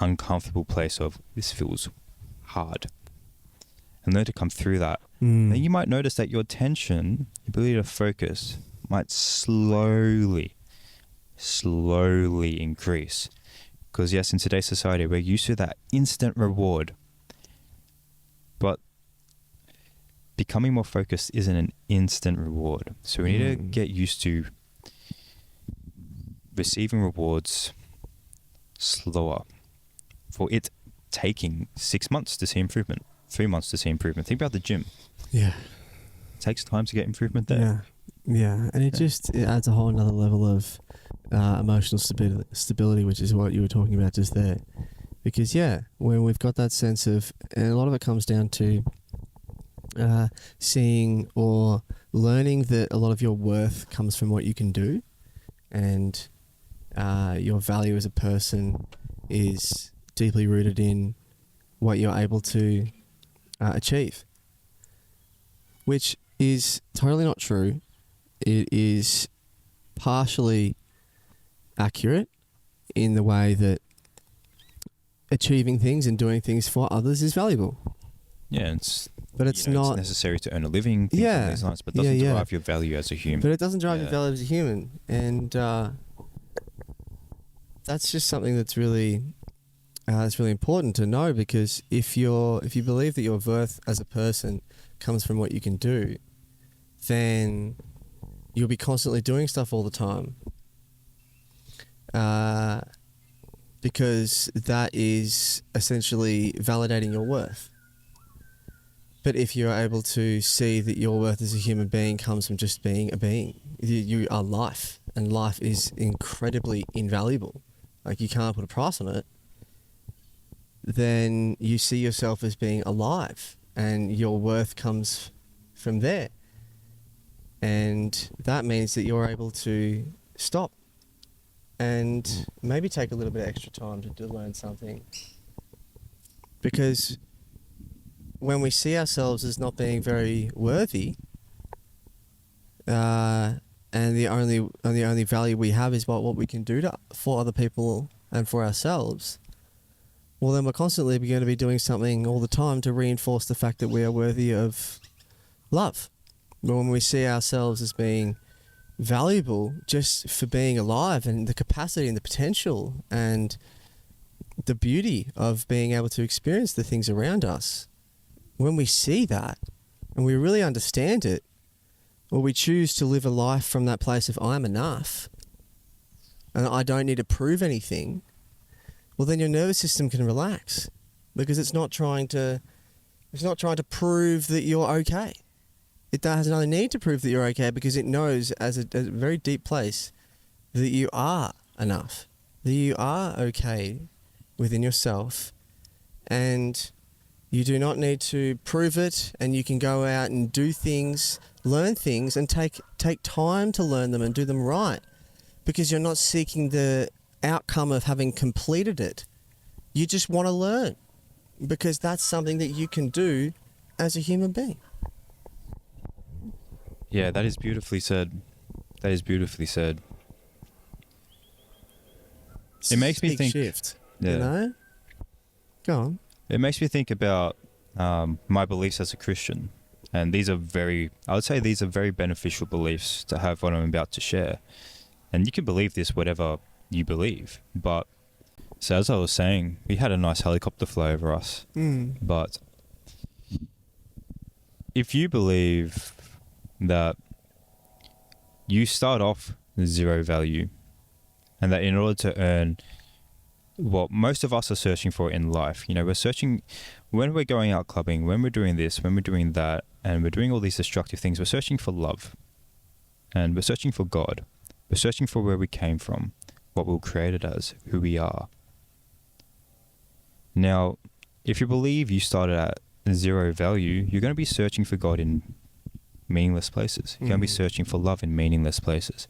uncomfortable place of this feels hard and learn to come through that. Then you might notice that your attention, your ability to focus might slowly increase. Because yes, in today's society, we're used to that instant reward. But becoming more focused isn't an instant reward. So we need to get used to receiving rewards slower. For it taking 6 months to see improvement, 3 months to see improvement. Think about the gym. Yeah. It takes time to get improvement there. Yeah. And it adds a whole another level of emotional stability, which is what you were talking about just there. Because when we've got that sense of, and a lot of it comes down to seeing or learning that a lot of your worth comes from what you can do, and your value as a person is deeply rooted in what you're able to achieve, which is totally not true. It is partially accurate in the way that achieving things and doing things for others is valuable. Yeah, but it's not not necessary to earn a living. Things along these lines, but doesn't drive your value as a human. But it doesn't drive your value as a human, and that's just something that's really important to know, because if you believe that your worth as a person comes from what you can do, then you'll be constantly doing stuff all the time. Because that is essentially validating your worth. But if you're able to see that your worth as a human being comes from just being a being, you are life, and life is incredibly invaluable. Like, you can't put a price on it. Then you see yourself as being alive, and your worth comes from there. And that means that you're able to stop and maybe take a little bit of extra time to learn something. Because when we see ourselves as not being very worthy, and the only value we have is what we can do for other people and for ourselves, well, then we're constantly going to be doing something all the time to reinforce the fact that we are worthy of love. But when we see ourselves as being valuable just for being alive, and the capacity and the potential and the beauty of being able to experience the things around us, when we see that and we really understand it, or we choose to live a life from that place of I'm enough and I don't need to prove anything, well, then your nervous system can relax, because it's not trying to prove that you're okay. It has no need to prove that you're okay, because it knows as a very deep place that you are enough, that you are okay within yourself, and you do not need to prove it, and you can go out and do things, learn things, and take time to learn them and do them right, because you're not seeking the outcome of having completed it. You just want to learn, because that's something that you can do as a human being. Yeah, that is beautifully said. That is beautifully said. It makes me think. Shift, yeah. You know? Go on. It makes me think about my beliefs as a Christian, and I would say these are very beneficial beliefs to have what I'm about to share. And you can believe this whatever you believe, but so as I was saying, we had a nice helicopter fly over us. But if you believe that you start off zero value, and that in order to earn what most of us are searching for in life, we're searching, when we're going out clubbing, when we're doing this, when we're doing that, and we're doing all these destructive things, we're searching for love, and we're searching for God. We're searching for where we came from, what we were created as, who we are. Now, if you believe you started at zero value, you're going to be searching for God in meaningless places. You're going to be searching for love in meaningless places.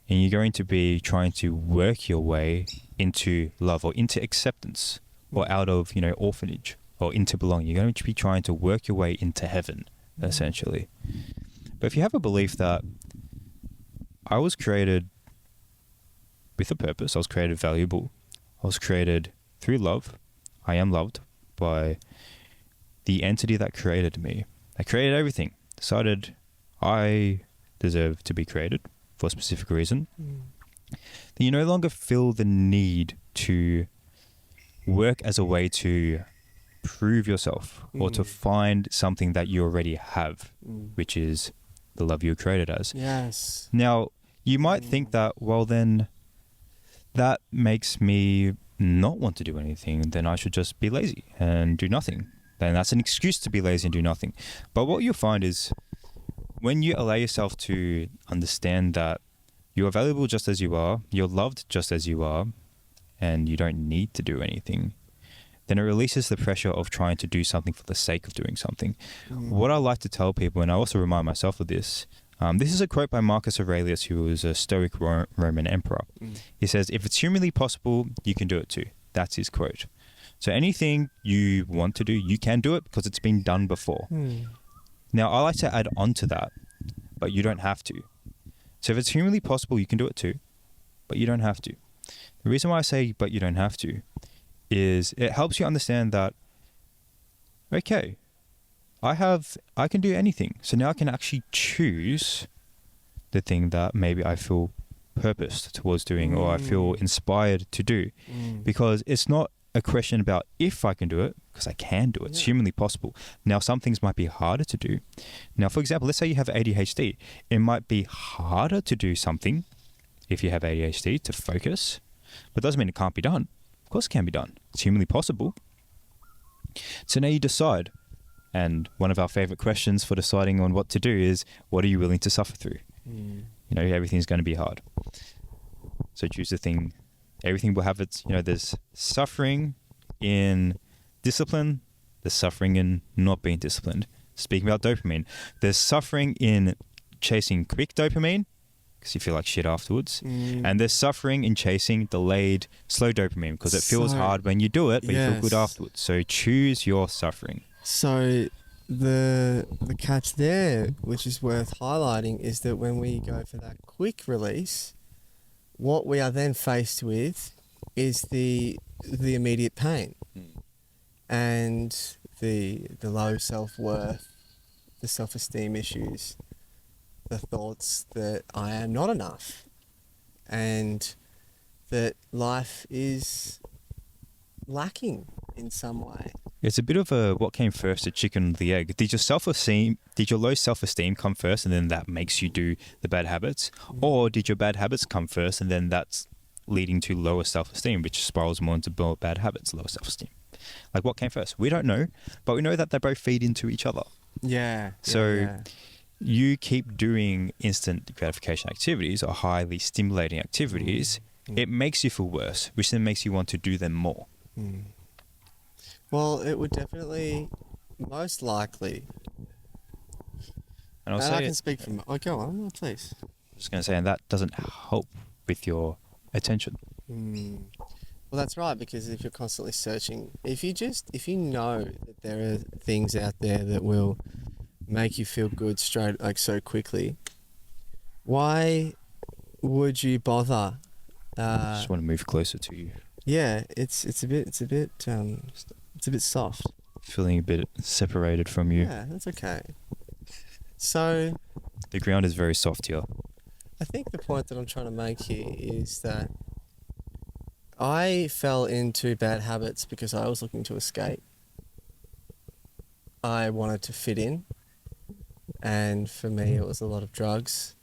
And you're going to be trying to work your way into love, or into acceptance, or out of, orphanage, or into belonging. You're going to be trying to work your way into heaven, essentially. But if you have a belief that I was created with a purpose, I was created valuable, I was created through love, I am loved by the entity that created me, that created everything, decided I deserve to be created for a specific reason, then you no longer feel the need to work as a way to prove yourself, or to find something that you already have, which is the love you were created as. Yes. Now, you might think that, well, then that makes me not want to do anything, then I should just be lazy and do nothing. Then that's an excuse to be lazy and do nothing. But what you'll find is, when you allow yourself to understand that you are valuable just as you are, you're loved just as you are, and you don't need to do anything, then it releases the pressure of trying to do something for the sake of doing something. What I like to tell people, and I also remind myself of this, this is a quote by Marcus Aurelius, who was a Stoic Roman emperor. He says, if it's humanly possible, you can do it too. That's his quote. So anything you want to do, you can do it, because it's been done before. Now, I like to add on to that, but you don't have to. So if it's humanly possible, you can do it too, but you don't have to. The reason why I say but you don't have to is it helps you understand that, okay, I can do anything. So now I can actually choose the thing that maybe I feel purposed towards doing or I feel inspired to do. Because it's not a question about if I can do it, because I can do it. It's humanly possible. Now, some things might be harder to do. Now, for example, let's say you have ADHD. It might be harder to do something if you have ADHD to focus, but doesn't mean it can't be done. Of course it can be done. It's humanly possible. So now you decide. And one of our favorite questions for deciding on what to do is, what are you willing to suffer through? You know, everything's going to be hard. So choose the thing. Everything will have its, you know, there's suffering in discipline. There's suffering in not being disciplined. Speaking about dopamine, there's suffering in chasing quick dopamine because you feel like shit afterwards. And there's suffering in chasing delayed, slow dopamine because it feels hard when you do it, but you feel good afterwards. So choose your suffering. So the catch there, which is worth highlighting, is that when we go for that quick release, what we are then faced with is the immediate pain and the low self-worth, the self-esteem issues, the thoughts that I am not enough and that life is lacking in some way. It's a bit of a what came first, the chicken or the egg. Did your low self-esteem come first and then that makes you do the bad habits? Or did your bad habits come first and then that's leading to lower self-esteem, which spirals more into bad habits, lower self-esteem? Like, what came first? We don't know, but we know that they both feed into each other. So you keep doing instant gratification activities or highly stimulating activities, it makes you feel worse, which then makes you want to do them more. Well, it would definitely, most likely, and I can speak from... Oh, go on, please. I was just going to say, and that doesn't help with your attention. Well, that's right, because if you're constantly searching, if you know that there are things out there that will make you feel good straight, like so quickly, why would you bother? I just want to move closer to you. Yeah, it's a bit soft. Feeling a bit separated from you. Yeah, that's okay. So the ground is very soft here. I think the point that I'm trying to make here is that I fell into bad habits because I was looking to escape. I wanted to fit in, and for me it was a lot of drugs,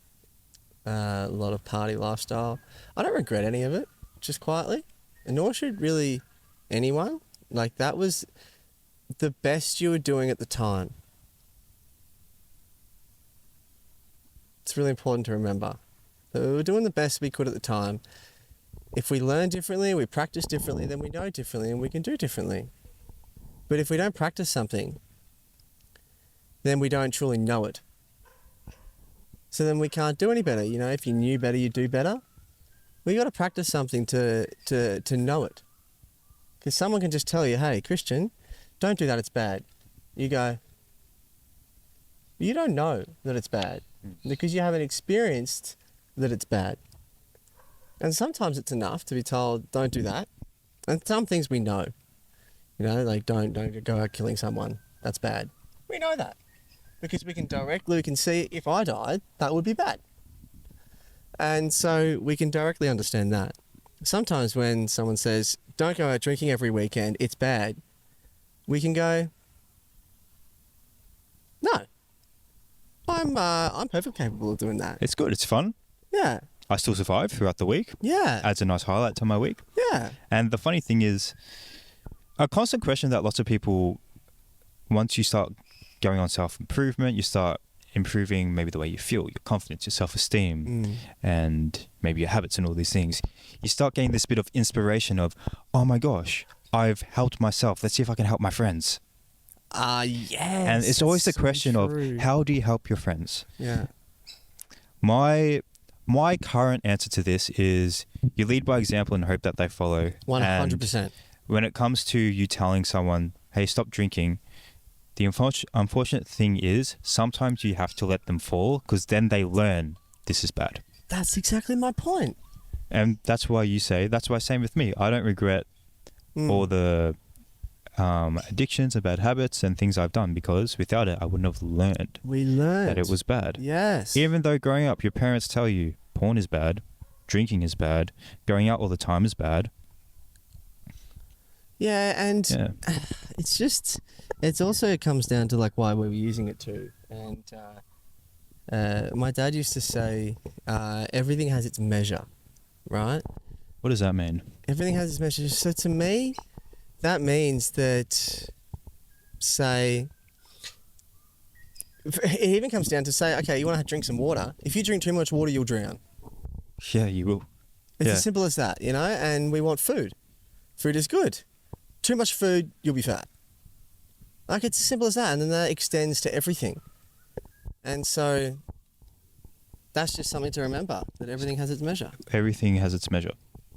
a lot of party lifestyle. I don't regret any of it, just quietly, and nor should really anyone. Like, that was the best you were doing at the time. It's really important to remember that we were doing the best we could at the time. If we learn differently, we practice differently, then we know differently and we can do differently. But if we don't practice something, then we don't truly know it. So then we can't do any better. You know, if you knew better, you do better. We got to practice something to know it. Because someone can just tell you, hey, Cristian, don't do that, it's bad. You go, you don't know that it's bad because you haven't experienced that it's bad. And sometimes it's enough to be told, don't do that. And some things we know. You know, like don't go out killing someone. That's bad. We know that. Because we can see if I died, that would be bad. And so we can directly understand that. Sometimes when someone says, don't go out drinking every weekend, it's bad, we can go, no, I'm perfectly capable of doing that. It's good. It's fun. Yeah. I still survive throughout the week. Yeah. Adds a nice highlight to my week. Yeah. And the funny thing is, a constant question that lots of people, once you start going on self-improvement, you start improving maybe the way you feel, your confidence, your self-esteem, and maybe your habits and all these things, you start getting this bit of inspiration of, oh my gosh, I've helped myself. Let's see if I can help my friends. Yes. And it's always the question of, how do you help your friends? Yeah. My current answer to this is you lead by example and hope that they follow. 100%. And when it comes to you telling someone, hey, stop drinking, the unfortunate thing is sometimes you have to let them fall because then they learn this is bad. That's exactly my point. And that's why same with me. I don't regret all the addictions and bad habits and things I've done, because without it, I wouldn't have learned that it was bad. Yes. Even though growing up, your parents tell you porn is bad, drinking is bad, going out all the time is bad. Yeah, and it's just, it's also, it comes down to like why we were using it too. And my dad used to say, everything has its measure, right? What does that mean? Everything has its measure. So to me, that means that, say, it even comes down to say, okay, you want to drink some water. If you drink too much water, you'll drown. Yeah, you will. It's as simple as that, you know? And we want food. Food is good. Too much food, you'll be fat. Like, it's as simple as that. And then that extends to everything. And so that's just something to remember, that everything has its measure. Everything has its measure.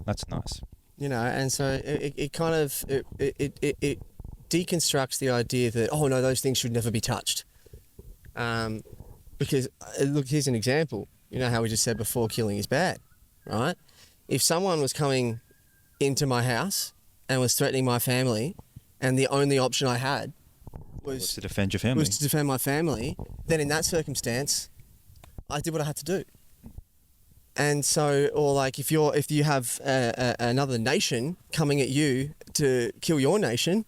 That's nice. You know, and so it kind of, it deconstructs the idea that, oh no, those things should never be touched. Because, look, here's an example. You know how we just said before, killing is bad, right? If someone was coming into my house and was threatening my family, and the only option I had was to defend your family. Was to defend my family, then in that circumstance, I did what I had to do. And so, or like if you have another nation coming at you to kill your nation,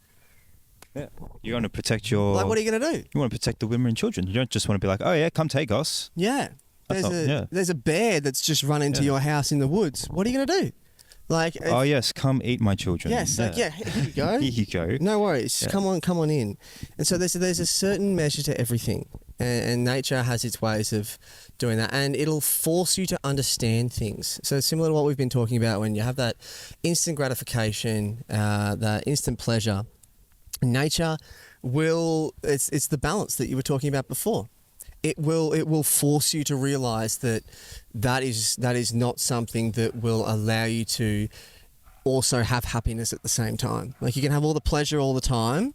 yeah, you want to protect your. Like, what are you going to do? You want to protect the women and children. You don't just want to be like, oh yeah, come take us. Yeah, there's a bear that's just run into your house in the woods. What are you going to do? Like, oh yes, come eat my children. Yes, like, here you go. Here you go. No worries. Yeah. Come on in. And so there's a certain measure to everything, and nature has its ways of doing that, and it'll force you to understand things. So similar to what we've been talking about, when you have that instant gratification, that instant pleasure, nature will. It's the balance that you were talking about before. It will force you to realize that is not something that will allow you to also have happiness at the same time. Like, you can have all the pleasure all the time,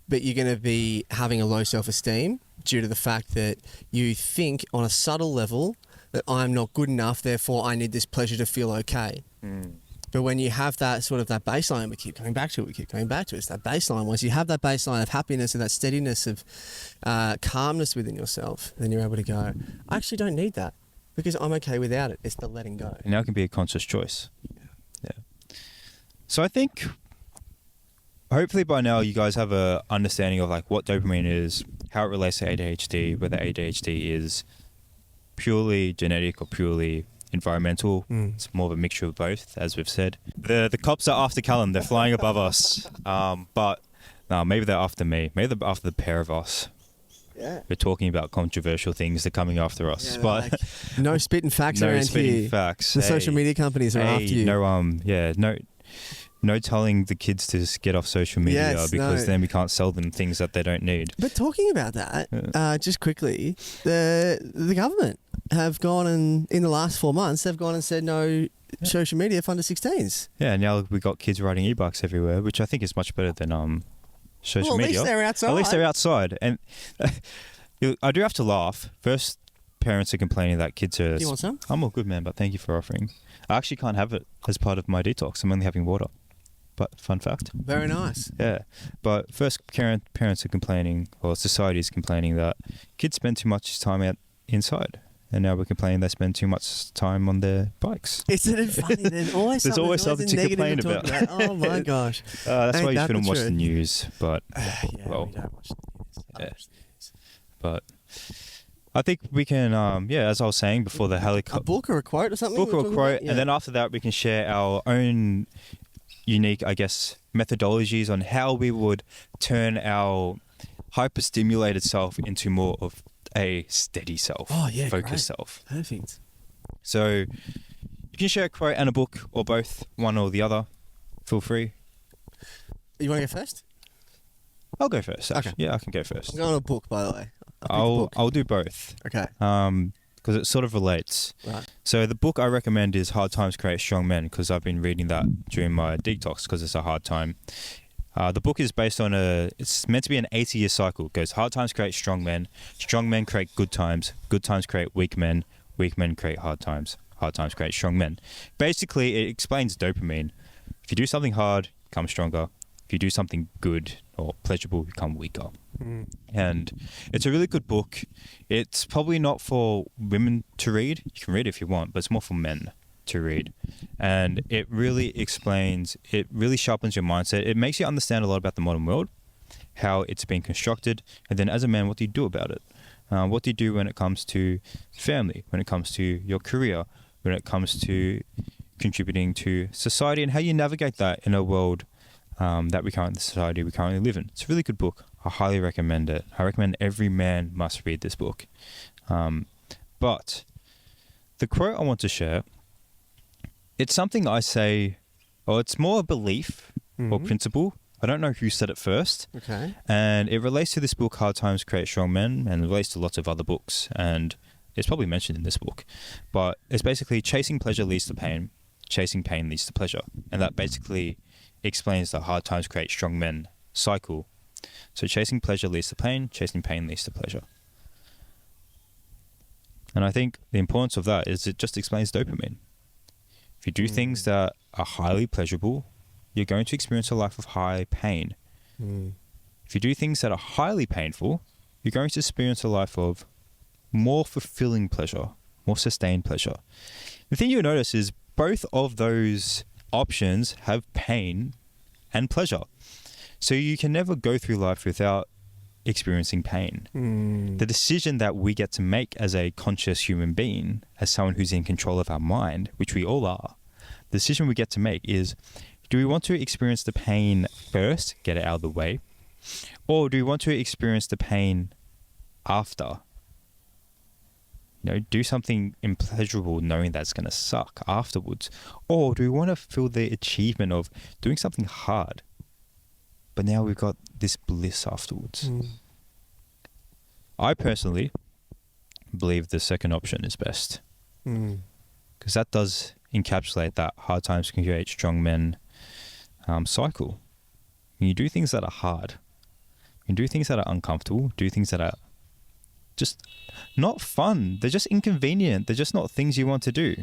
but you're going to be having a low self-esteem due to the fact that you think on a subtle level that I'm not good enough, therefore I need this pleasure to feel okay. But when you have that sort of that baseline, we keep coming back to it, it's that baseline. Once you have that baseline of happiness and that steadiness of calmness within yourself, then you're able to go, I actually don't need that because I'm okay without it. It's the letting go. And now it can be a conscious choice. Yeah. So I think hopefully by now you guys have a understanding of like what dopamine is, how it relates to ADHD, whether ADHD is purely genetic or purely environmental. It's more of a mixture of both, as we've said. The cops are after Calum. They're flying above us. But no, maybe they're after me. Maybe they're after the pair of us. Yeah. We're talking about controversial things. They're coming after us. Yeah, but like, no spitting facts around here. No spitting facts. The social media companies are after you. No telling the kids to just get off social media because then we can't sell them things that they don't need. But talking about that, just quickly, the government have gone and in the last 4 months they've gone and said no social media for under 16s. Yeah, now we got kids riding e-bikes everywhere, which I think is much better than social media. At least they're outside. At least they're outside, and I do have to laugh. First, parents are complaining that kids are. You want some? I'm all good, man, but thank you for offering. I actually can't have it as part of my detox. I'm only having water. But fun fact. Very nice. Yeah. But first, parents are complaining, or society is complaining that kids spend too much time inside. And now we're complaining they spend too much time on their bikes. Isn't it funny? There's always something to complain about. Oh my gosh. That's why you shouldn't watch the news. But, we don't watch the news. But I think we can, as I was saying before, the helicopter. A book or a quote or something? Book or a quote. And then after that, we can share our own unique, I guess, methodologies on how we would turn our hyperstimulated self into more of a steady self, focused self. Perfect. So you can share a quote and a book, or both, one or the other. Feel free. You want to go first? I'll go first. Okay. Yeah, I can go first. I'm going on a book, by the way. I'll do both. Okay. Because it sort of relates. Right. So the book I recommend is Hard Times Create Strong Men, because I've been reading that during my detox because it's a hard time. The book is based on it's meant to be an 80-year cycle. It goes, hard times create strong men create good times create weak men create hard times create strong men. Basically, it explains dopamine. If you do something hard, become stronger. If you do something good or pleasurable, you become weaker. And it's a really good book. It's probably not for women to read. You can read it if you want, but it's more for men to read. And it really explains, it really sharpens your mindset. It makes you understand a lot about the modern world, how it's been constructed, and then as a man, what do you do about it? What do you do when it comes to family, when it comes to your career, when it comes to contributing to society, and how you navigate that in a world the society we currently live in. It's a really good book. I highly recommend it. I recommend every man must read this book. But the quote I want to share, it's something I say, or it's more a belief or principle. I don't know who said it first. Okay. And it relates to this book, Hard Times Create Strong Men, and it relates to lots of other books. And it's probably mentioned in this book. But it's basically chasing pleasure leads to pain, chasing pain leads to pleasure. And that basically explains the hard times create strong men cycle. So chasing pleasure leads to pain, chasing pain leads to pleasure. And I think the importance of that is it just explains dopamine. If you do things that are highly pleasurable, you're going to experience a life of high pain. If you do things that are highly painful, you're going to experience a life of more fulfilling pleasure, more sustained pleasure. The thing you'll notice is both of those options have pain and pleasure. So you can never go through life without experiencing pain. The decision that we get to make as a conscious human being, as someone who's in control of our mind, which we all are, the decision we get to make is, do we want to experience the pain first, get it out of the way, or do we want to experience the pain after? Do something impleasurable knowing that's going to suck afterwards, or do we want to feel the achievement of doing something hard, but now we've got this bliss afterwards? I personally believe the second option is best, because that does encapsulate that hard times can create strong men cycle. When you do things that are hard, you do things that are uncomfortable, do things that are just not fun. They're just inconvenient. They're just not things you want to do.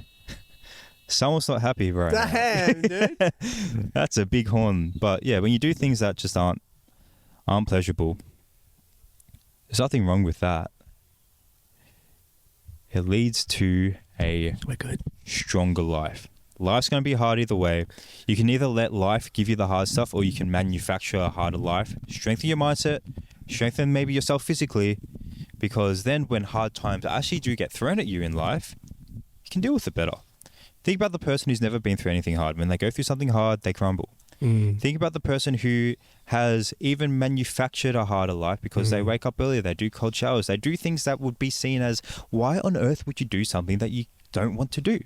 Someone's not happy right Damn, now. dude. That's a big horn. But yeah, when you do things that just aren't pleasurable, there's nothing wrong with that. It leads to a stronger life. Life's going to be hard either way. You can either let life give you the hard stuff, or you can manufacture a harder life. Strengthen your mindset, strengthen maybe yourself physically, because then when hard times actually do get thrown at you in life, you can deal with it better. Think about the person who's never been through anything hard. When they go through something hard, they crumble. Think about the person who has even manufactured a harder life because they wake up earlier, they do cold showers, they do things that would be seen as, why on earth would you do something that you don't want to do?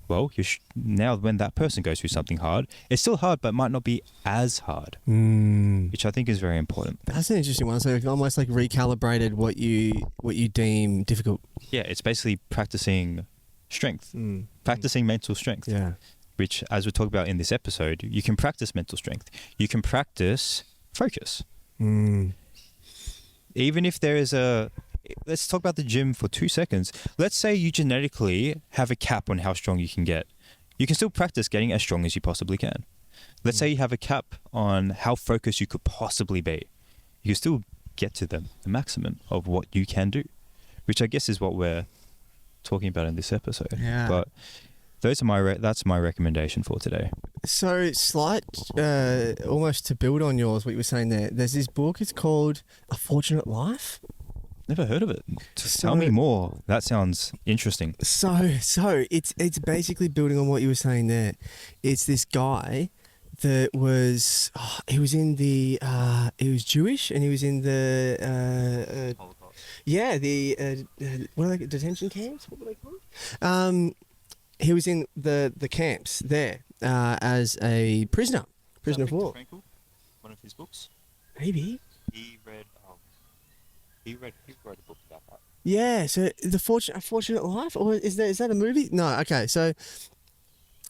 Well, now when that person goes through something hard, it's still hard, but it might not be as hard, which I think is very important. That's an interesting one. So almost like recalibrated what you deem difficult. Yeah, it's basically practicing strength, practicing mental strength. Yeah. Which, as we talk about in this episode, you can practice mental strength. You can practice focus. Even if there is let's talk about the gym for 2 seconds. Let's say you genetically have a cap on how strong you can get. You can still practice getting as strong as you possibly can. Let's say you have a cap on how focused you could possibly be. You can still get to the maximum of what you can do, which I guess is what we're talking about in this episode. Yeah. But that's my recommendation for today. So slight, almost to build on yours, what you were saying there. There's this book. It's called A Fortunate Life. Never heard of it. Tell me more. That sounds interesting. So it's basically building on what you were saying there. It's this guy that was he was Jewish, and he was in the what are they, detention camps? What were they called? He was in the camps there as a prisoner of war. One of his books. Maybe. He wrote a book about that. Yeah, so A Fortunate Life, or is that a movie? No, okay. So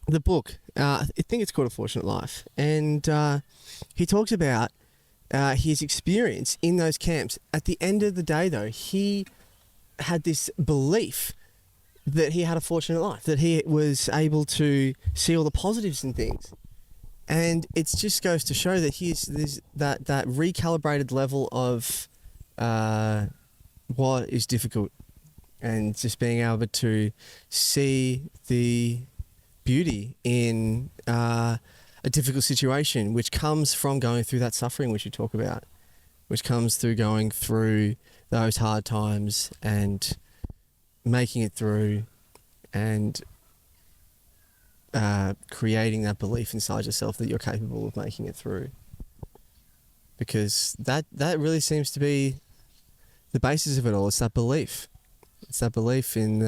the book, I think it's called A Fortunate Life, and he talks about his experience in those camps. At the end of the day, though, he had this belief that he had a fortunate life, that he was able to see all the positives in things. And it just goes to show that there's that recalibrated level of what is difficult, and just being able to see the beauty in a difficult situation, which comes from going through that suffering which you talk about, which comes through going through those hard times and making it through, and creating that belief inside yourself that you're capable of making it through. Because that really seems to be the basis of it all. It's that belief. It's that belief in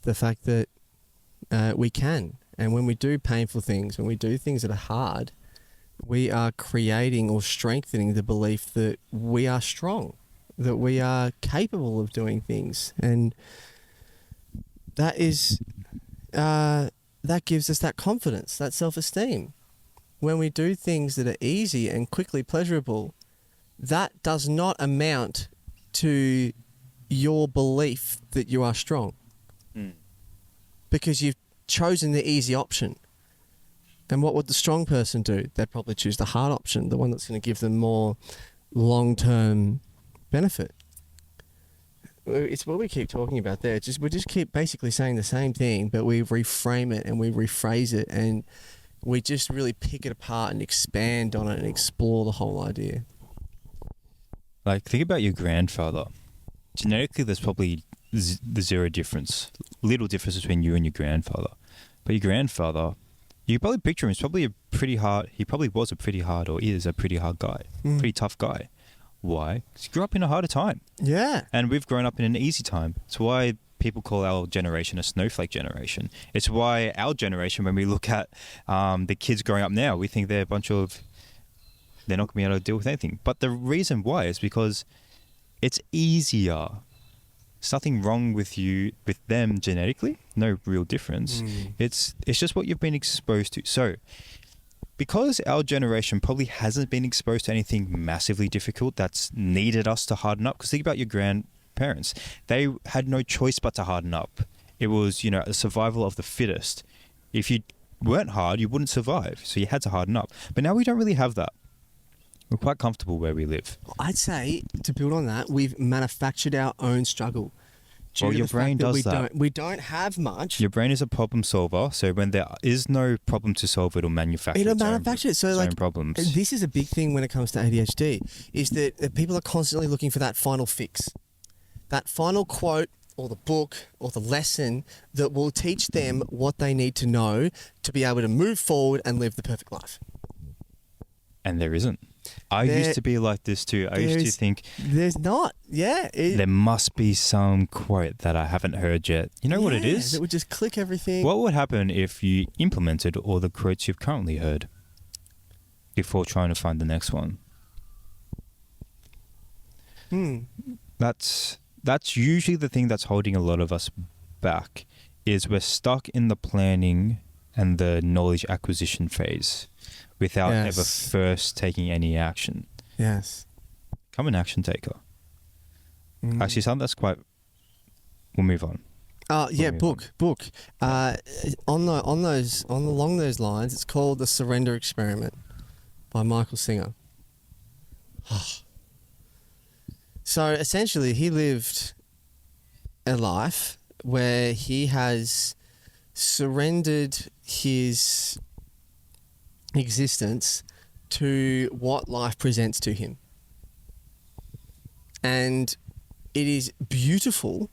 the fact that we can. And when we do painful things, when we do things that are hard, we are creating or strengthening the belief that we are strong, that we are capable of doing things. And that is, that gives us that confidence, that self-esteem. When we do things that are easy and quickly pleasurable, that does not amount to your belief that you are strong. Because you've chosen the easy option. And what would the strong person do? They'd probably choose the hard option, the one that's going to give them more long-term benefit. It's what we keep talking about there. We just keep basically saying the same thing, but we reframe it and we rephrase it, and we just really pick it apart and expand on it and explore the whole idea. Like, think about your grandfather. Genetically, there's probably the zero difference, little difference between you and your grandfather. But your grandfather, you probably picture him, he probably was a pretty hard, or is a pretty hard guy, pretty tough guy. Why? Because he grew up in a harder time. Yeah. And we've grown up in an easy time. It's why people call our generation a snowflake generation. It's why our generation, when we look at the kids growing up now, we think they're a bunch of, they're not going to be able to deal with anything. But the reason why is because it's easier. There's nothing wrong with them genetically. No real difference. It's just what you've been exposed to. So, because our generation probably hasn't been exposed to anything massively difficult that's needed us to harden up. Because think about your grandparents. They had no choice but to harden up. It was, a survival of the fittest. If you weren't hard, you wouldn't survive. So you had to harden up. But now we don't really have that. We're quite comfortable where we live. I'd say, to build on that, we've manufactured our own struggle. Well, your brain does that. We don't have much. Your brain is a problem solver, so when there is no problem to solve, it'll manufacture its own problems. This is a big thing when it comes to ADHD, is that people are constantly looking for that final fix. That final quote or the book or the lesson that will teach them what they need to know to be able to move forward and live the perfect life. And there isn't. I used to be like this too. I used to think... There's not. Yeah. There must be some quote that I haven't heard yet. You know what it is? It would just click everything. What would happen if you implemented all the quotes you've currently heard before trying to find the next one? That's usually the thing that's holding a lot of us back, is we're stuck in the planning and the knowledge acquisition phase without ever first taking any action. Yes. Become an action taker. Actually, something that's quite... We'll move on. Book. Along those lines, it's called The Surrender Experiment by Michael Singer. So essentially, he lived a life where he has surrendered his existence to what life presents to him. And it is beautiful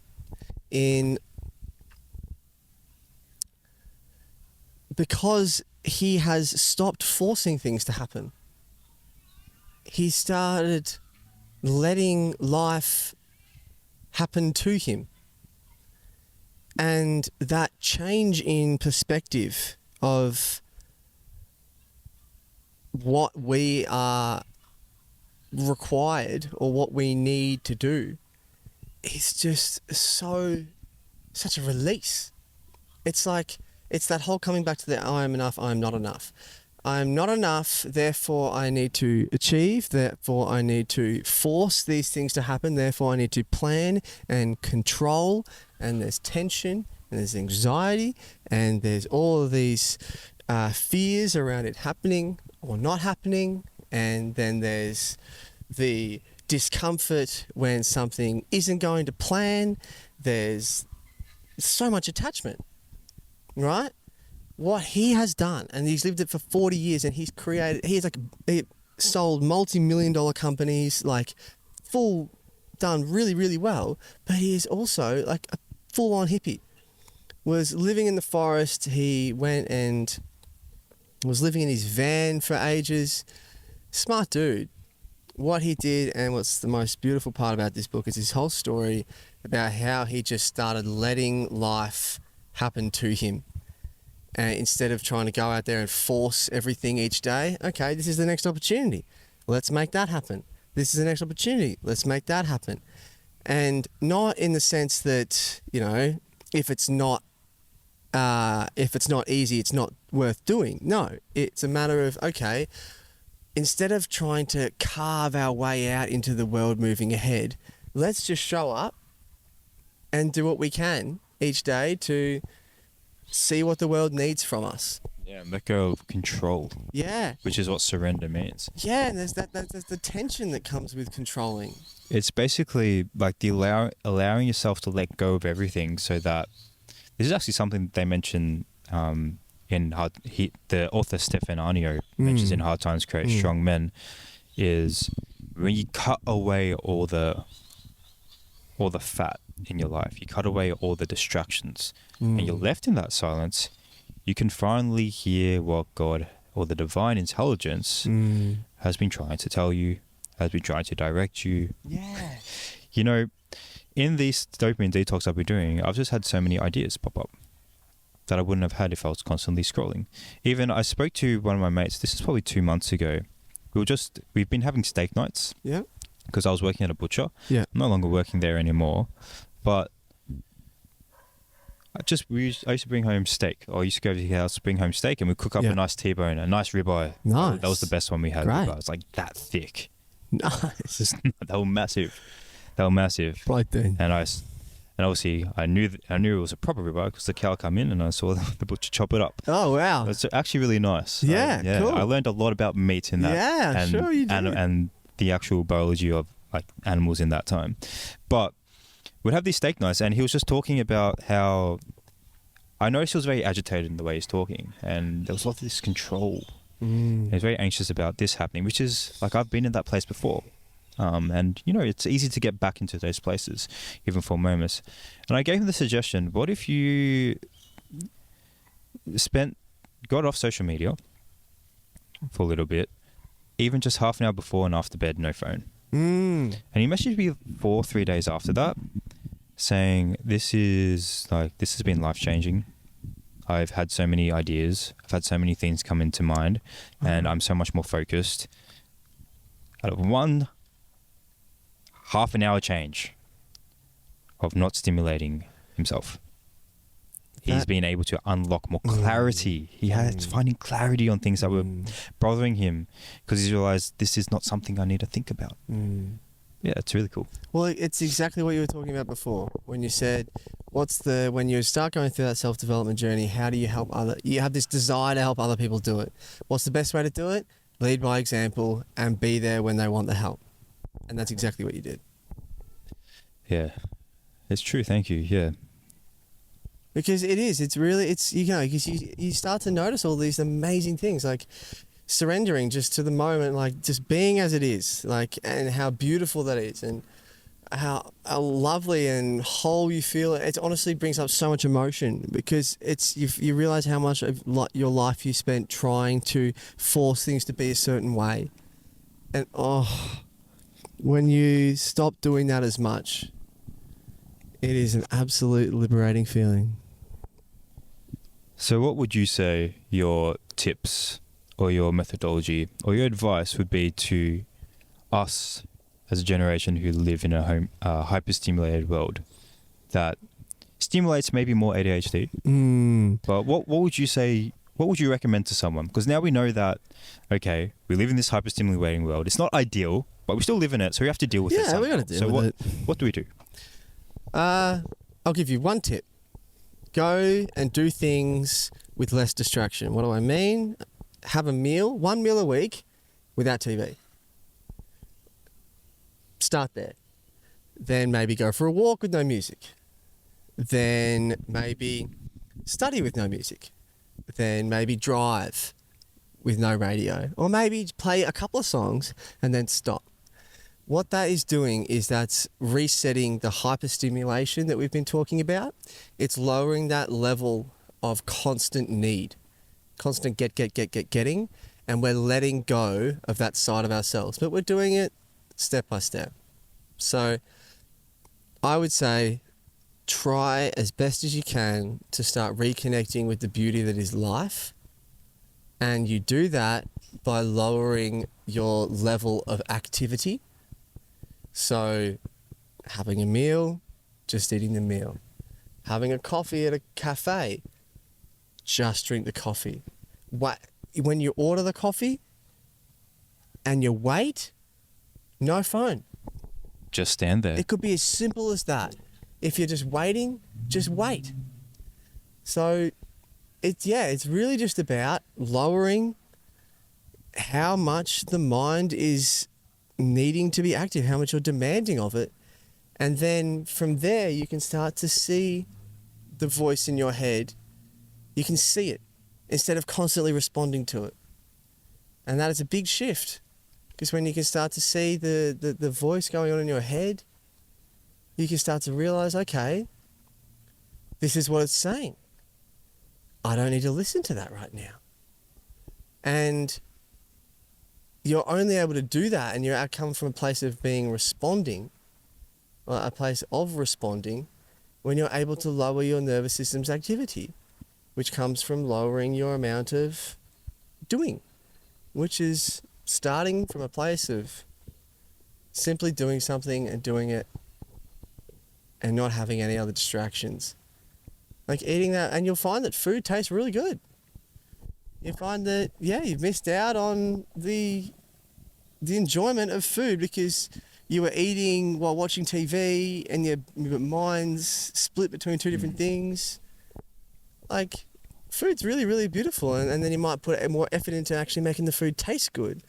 because he has stopped forcing things to happen. He started letting life happen to him. And that change in perspective of what we are required or what we need to do is just such a release. It's that whole coming back to the I am enough, I am not enough. I am not enough, therefore I need to achieve, therefore I need to force these things to happen, therefore I need to plan and control, and there's tension and there's anxiety and there's all of these fears around it happening or not happening, and then there's the discomfort when something isn't going to plan. There's so much attachment, right? What he has done, and he's lived it for 40 years, and he sold multi-million-dollar companies, like done really, really well, but he is also like a full-on hippie. Was living in the forest. He went and was living in his van for ages. Smart dude. What he did, and what's the most beautiful part about this book, is his whole story about how he just started letting life happen to him. Instead of trying to go out there and force everything each day. Okay, this is the next opportunity. Let's make that happen. This is the next opportunity. Let's make that happen. And not in the sense that, you know, if it's not easy, it's not worth doing. No, it's a matter of, okay, instead of trying to carve our way out into the world moving ahead, let's just show up and do what we can each day to see what the world needs from us. Yeah, and let go of control. Yeah. Which is what surrender means. Yeah, and there's the tension that comes with controlling. It's basically like the allowing yourself to let go of everything, so that this is actually something that they mention the author Stefan Arnio mentions in Hard Times Create Strong Men, is when you cut away all the fat in your life, you cut away all the distractions, and you're left in that silence, you can finally hear what God or the divine intelligence has been trying to tell you, has been trying to direct you. Yeah. You know, in these dopamine detox I've been doing, I've just had so many ideas pop up that I wouldn't have had if I was constantly scrolling. Even I spoke to one of my mates, this is probably 2 months ago. We've been having steak nights. Yeah. Because I was working at a butcher. Yeah. I'm no longer working there anymore. But I used to bring home steak. I used to go to his house, bring home steak, and we'd cook up a nice T-bone, a nice ribeye. Nice. That was the best one we had. Great. It was like that thick. Nice. They were massive. Right then. And obviously I knew it was a proper ribeye because the cow come in and I saw the butcher chop it up. Oh wow. It's actually really nice. Yeah, cool. I learned a lot about meat in that. Yeah, sure you did. And the actual biology of like animals in that time. But we'd have these steak nights, and he was just talking about how I noticed he was very agitated in the way he's talking, and there was a lot of this control. He was very anxious about this happening, which is like I've been in that place before. And you know, it's easy to get back into those places, even for moments. And I gave him the suggestion: what if you got off social media for a little bit, even just half an hour before and after bed, no phone. And he messaged me 3 days after that, saying, this has been life-changing. I've had so many ideas. I've had so many things come into mind, and I'm so much more focused. Out of one half an hour change of not stimulating himself, he's been able to unlock more clarity. He had finding clarity on things that were bothering him, because he's realized this is not something I need to think about. Yeah, it's really cool. Well, it's exactly what you were talking about before when you said, when you start going through that self-development journey, how do you help you have this desire to help other people do it. What's the best way to do it? Lead by example and be there when they want the help. And that's exactly what you did. Yeah, it's true. Thank you. Yeah. Because you start to notice all these amazing things, like surrendering just to the moment, like just being as it is, like, and how beautiful that is, and how lovely and whole you feel. It honestly brings up so much emotion, because you realize how much of your life you spent trying to force things to be a certain way. And when you stop doing that as much, it is an absolute liberating feeling. So what would you say your tips or your methodology or your advice would be to us as a generation who live in a hyperstimulated world that stimulates maybe more ADHD? But what would you say, what would you recommend to someone? Because now we know that, okay, we live in this hyperstimulating world. It's not ideal, but we still live in it, so we have to deal with it somehow. Yeah, we got to deal with it. What do we do? I'll give you one tip. Go and do things with less distraction. What do I mean? Have a meal, 1 meal a week without TV. Start there. Then maybe go for a walk with no music. Then maybe study with no music. Then maybe drive with no radio. Or maybe play a couple of songs and then stop. What that is doing is that's resetting the hyperstimulation that we've been talking about. It's lowering that level of constant need, constant getting, and we're letting go of that side of ourselves. But we're doing it step by step. So I would say try as best as you can to start reconnecting with the beauty that is life. And you do that by lowering your level of activity. So having a meal, just eating the meal. Having a coffee at a cafe, just drink the coffee. When you order the coffee and you wait, no phone. Just stand there. It could be as simple as that. If you're just waiting, just wait. So it's really just about lowering how much the mind is needing to be active, how much you're demanding of it. And then from there, you can start to see the voice in your head. You can see it instead of constantly responding to it. And that is a big shift, because when you can start to see the voice going on in your head, you can start to realize, okay, this is what it's saying. I don't need to listen to that right now. And you're only able to do that, and you're come from a place of being responding, or a place of responding, when you're able to lower your nervous system's activity, which comes from lowering your amount of doing, which is starting from a place of simply doing something and doing it and not having any other distractions. Like eating that, and you'll find that food tastes really good. You find that, you've missed out on the enjoyment of food because you were eating while watching TV and your mind's split between two different things. Like, food's really, really beautiful, and then you might put more effort into actually making the food taste good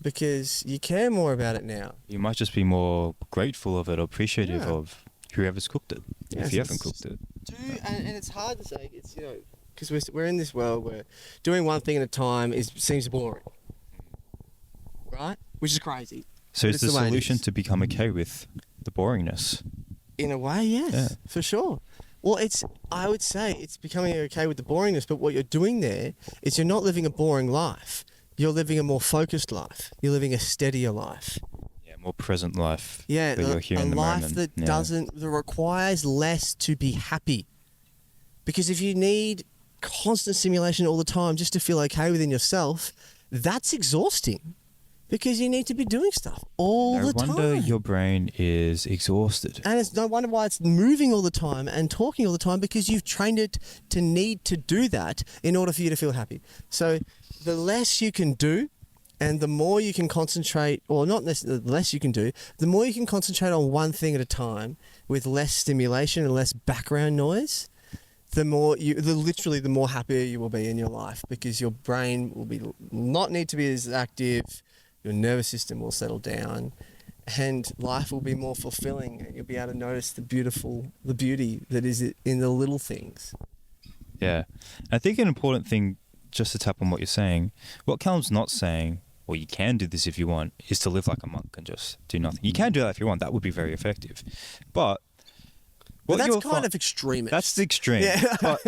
because you care more about it now. You might just be more grateful of it or appreciative of whoever's cooked it, if you haven't cooked it. And it's hard to say, it's, because we're in this world where doing one thing at a time seems boring, right? Which is crazy. So is the solution to become okay with the boringness? In a way, yes, for sure. Well, I would say it's becoming okay with the boringness, but what you're doing there is you're not living a boring life. You're living a more focused life. You're living a steadier life. Yeah, more present life. Yeah, you're here in the life moment. that requires less to be happy. Because if you need constant stimulation all the time just to feel okay within yourself, that's exhausting. Because you need to be doing stuff all the time. No wonder your brain is exhausted. And it's no wonder why it's moving all the time and talking all the time, because you've trained it to need to do that in order for you to feel happy. So the less you can do and the more you can concentrate, or not necessarily the less you can do, the more you can concentrate on one thing at a time with less stimulation and less background noise, the more happier you will be in your life, because your brain will not need to be as active. Your nervous system will settle down, and life will be more fulfilling. You'll be able to notice the beauty that is in the little things. Yeah. I think an important thing, just to tap on what you're saying, what Calum's not saying, or you can do this if you want, is to live like a monk and just do nothing. You can do that if you want. That would be very effective. But that's kind of extreme. That's the extreme. Yeah. But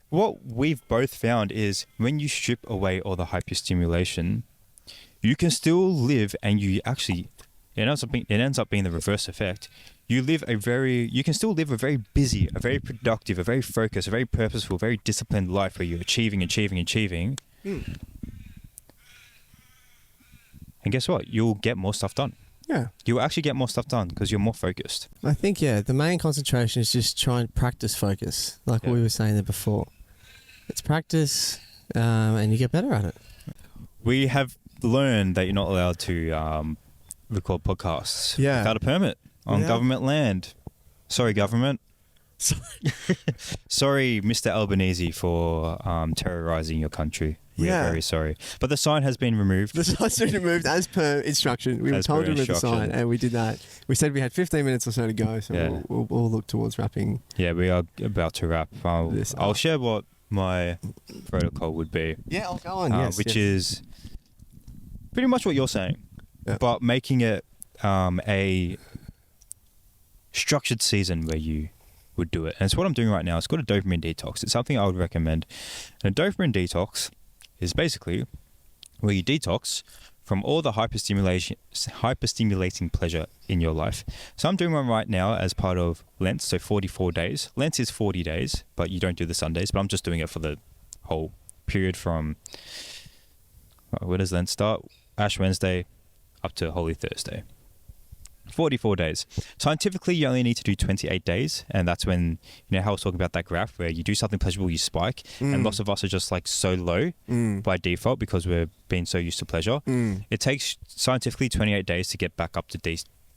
what we've both found is when you strip away all the hyperstimulation, you can still live, and it ends up being the reverse effect. You can still live a very busy, a very productive, a very focused, a very purposeful, very disciplined life where you're achieving. And guess what? You'll get more stuff done. Yeah. You'll actually get more stuff done because you're more focused. I think, the main concentration is just try and practice focus, like we were saying there before. It's practice, and you get better at it. We have learned that you're not allowed to record podcasts without a permit on government land. Sorry, government. Sorry, Mr. Albanese, for terrorizing your country. We are very sorry. But the sign has been removed. The sign's been removed as per instruction. We were told to remove the sign, and we did that. We said we had 15 minutes or so to go, so we'll look towards wrapping. Yeah, we are about to wrap. I'll share what my protocol would be. Yeah, I'll go on, which is pretty much what you're saying, but making it a structured season where you would do it. And it's what I'm doing right now. It's called a dopamine detox. It's something I would recommend. And a dopamine detox is basically where you detox from all the hyperstimulating pleasure in your life. So I'm doing one right now as part of Lent, so 44 days. Lent is 40 days, but you don't do the Sundays, but I'm just doing it for the whole period from, where does Lent start? Ash Wednesday up to Holy Thursday. 44 days. Scientifically, you only need to do 28 days, and that's when, you know how I was talking about that graph where you do something pleasurable, you spike, and lots of us are just like so low by default because we're being so used to pleasure. It takes scientifically 28 days to get back up to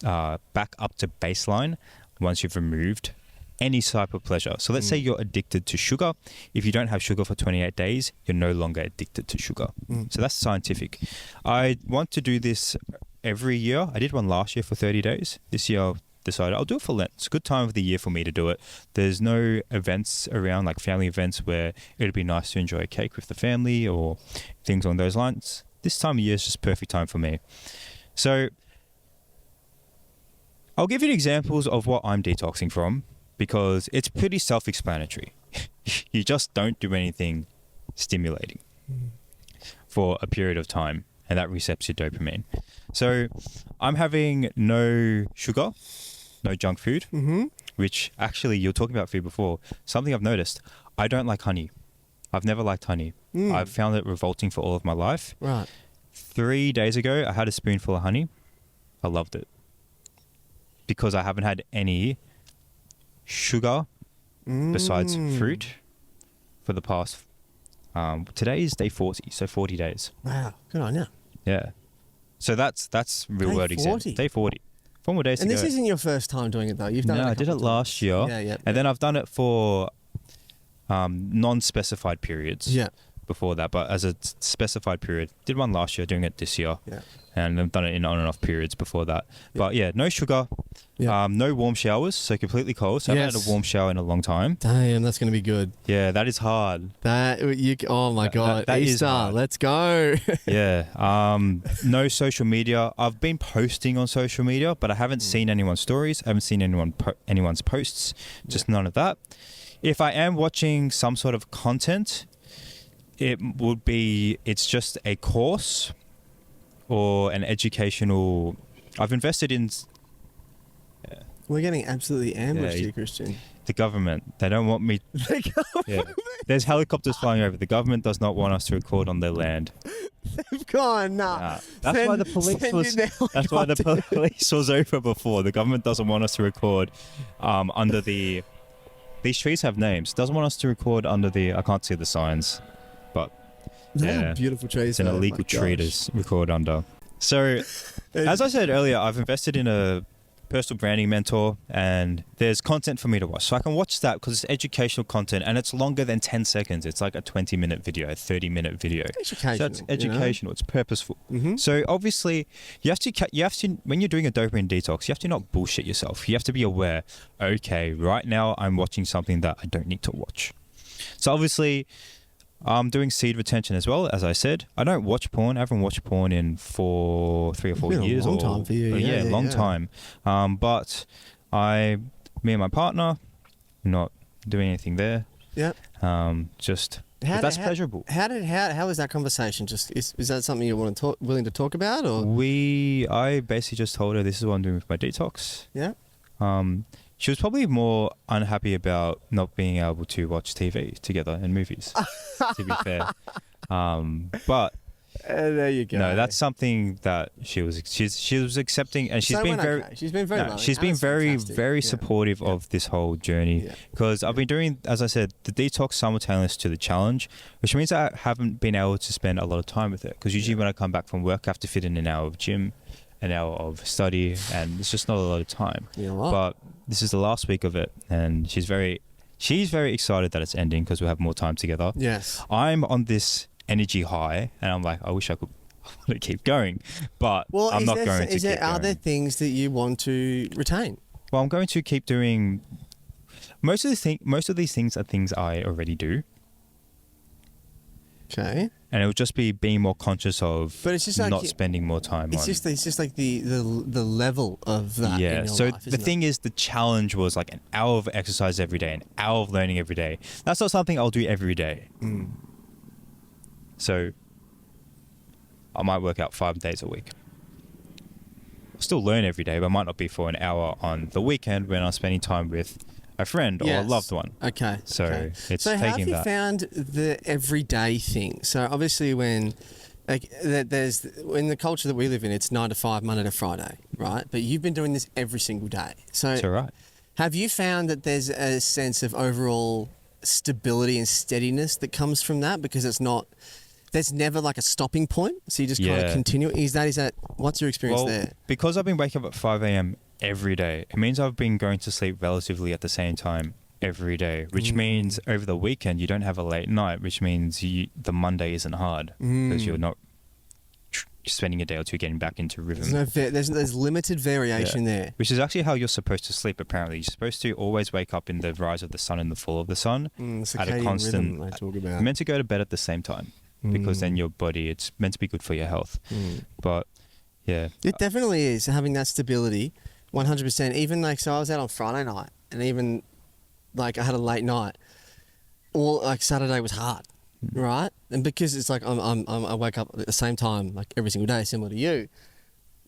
baseline once you've removed any type of pleasure. So let's say you're addicted to sugar. If you don't have sugar for 28 days, you're no longer addicted to sugar. So that's scientific. I want to do this every year. I did one last year for 30 days. This year I've decided I'll do it for Lent. It's a good time of the year for me to do it. There's no events around, like family events, where it'd be nice to enjoy a cake with the family or things along those lines. This time of year is just perfect time for me. So I'll give you examples of what I'm detoxing from, because it's pretty self-explanatory. You just don't do anything stimulating for a period of time, and that resets your dopamine. So I'm having no sugar, no junk food, which actually, you were talking about food before. Something I've noticed, I don't like honey. I've never liked honey. I've found it revolting for all of my life. Right. 3 days ago, I had a spoonful of honey. I loved it. Because I haven't had any sugar besides fruit for the past, today is day 40, so 40 days. Wow, good on you. Yeah. So that's real world example. Day 40. 4 more days to go. And this isn't your first time doing it though. You've done it. No, I did it last year. And then I've done it for non-specified periods. Yeah. Before that, but as a specified period, did one last year, doing it this year. Yeah. And I've done it in on and off periods before that. Yeah. But yeah, no sugar, no warm showers, so completely cold. So I haven't had a warm shower in a long time. Damn, that's going to be good. Yeah, that is hard. Oh my God, that Easter, is hard. Let's go. Yeah. No social media. I've been posting on social media, but I haven't seen anyone's stories. I haven't seen anyone's posts. Just none of that. If I am watching some sort of content, it's just a course or an educational. I've invested in. We're getting absolutely ambushed here, Cristian. The government, they don't want me. The government. Yeah. There's helicopters flying over. The government does not want us to record on their land. They've gone, nah. That's why the police was. That's why the police was over before. The government doesn't want us to record under the. These trees have names. Doesn't want us to record under the. I can't see the signs. But yeah, beautiful trees. It's an illegal tree to record under. So, as I said earlier, I've invested in a personal branding mentor, and there's content for me to watch. So I can watch that because it's educational content, and it's longer than 10 seconds. It's like a 20-minute video, a 30-minute video. Educational. So it's educational. It's purposeful. So obviously, you have to when you're doing a dopamine detox, you have to not bullshit yourself. You have to be aware. Okay, right now I'm watching something that I don't need to watch. So obviously, I'm doing seed retention as well, as I said. I don't watch porn. I haven't watched porn in 3 or 4 years. A long time for you. Yeah, long time. But me and my partner, not doing anything there. Yeah. That's pleasurable. How was that conversation? Is that something you willing to talk about, or? I basically just told her this is what I'm doing with my detox. Yeah. She was probably more unhappy about not being able to watch TV together and movies, to be fair. But there you go. No, that's something that she was accepting, and she's been very supportive of this whole journey, because I've been doing, as I said, the detox simultaneous to the challenge, which means I haven't been able to spend a lot of time with it, because usually when I come back from work, I have to fit in an hour of gym an hour of study, and it's just not a lot of time. You know what? But this is the last week of it, and she's very excited that it's ending because we'll have more time together. Yes. I'm on this energy high, and I'm like, I wish I could keep going, but I'm not going to keep going. Are there things that you want to retain? Well, I'm going to keep doing most of these things are things I already do. Okay. And it would just be being more conscious of but it's just not like, spending more time on. It's just like the level of that. Yeah. In your So life, the thing is, the challenge was like an hour of exercise every day, an hour of learning every day. That's not something I'll do every day. Mm. So I might work out 5 days a week. I'll still learn every day, but it might not be for an hour on the weekend when I'm spending time with a friend or a loved one. Okay. So okay. it's so taking that. how have you found the everyday thing? So obviously when there's in the culture that we live in, it's 9 to 5, Monday to Friday, right? But you've been doing this every single day. So That's all right. have you found that there's a sense of overall stability and steadiness that comes from that? Because there's never like a stopping point. So you just kind of continue. Is that what's your experience there? Because I've been waking up at 5 a.m. every day, it means I've been going to sleep relatively at the same time every day, which means over the weekend you don't have a late night, which means the Monday isn't hard because you're not spending a day or two getting back into rhythm. There's limited variation there. Which is actually how you're supposed to sleep, apparently. You're supposed to always wake up in the rise of the sun and the fall of the sun at a constant... rhythm I talk about. You're meant to go to bed at the same time because then your body, it's meant to be good for your health. But, yeah. It definitely is, having that stability, 100%. Even like, so I was out on Friday night and even like I had a late night. All like Saturday was hard. Right, and because it's like I wake up at the same time like every single day, similar to you.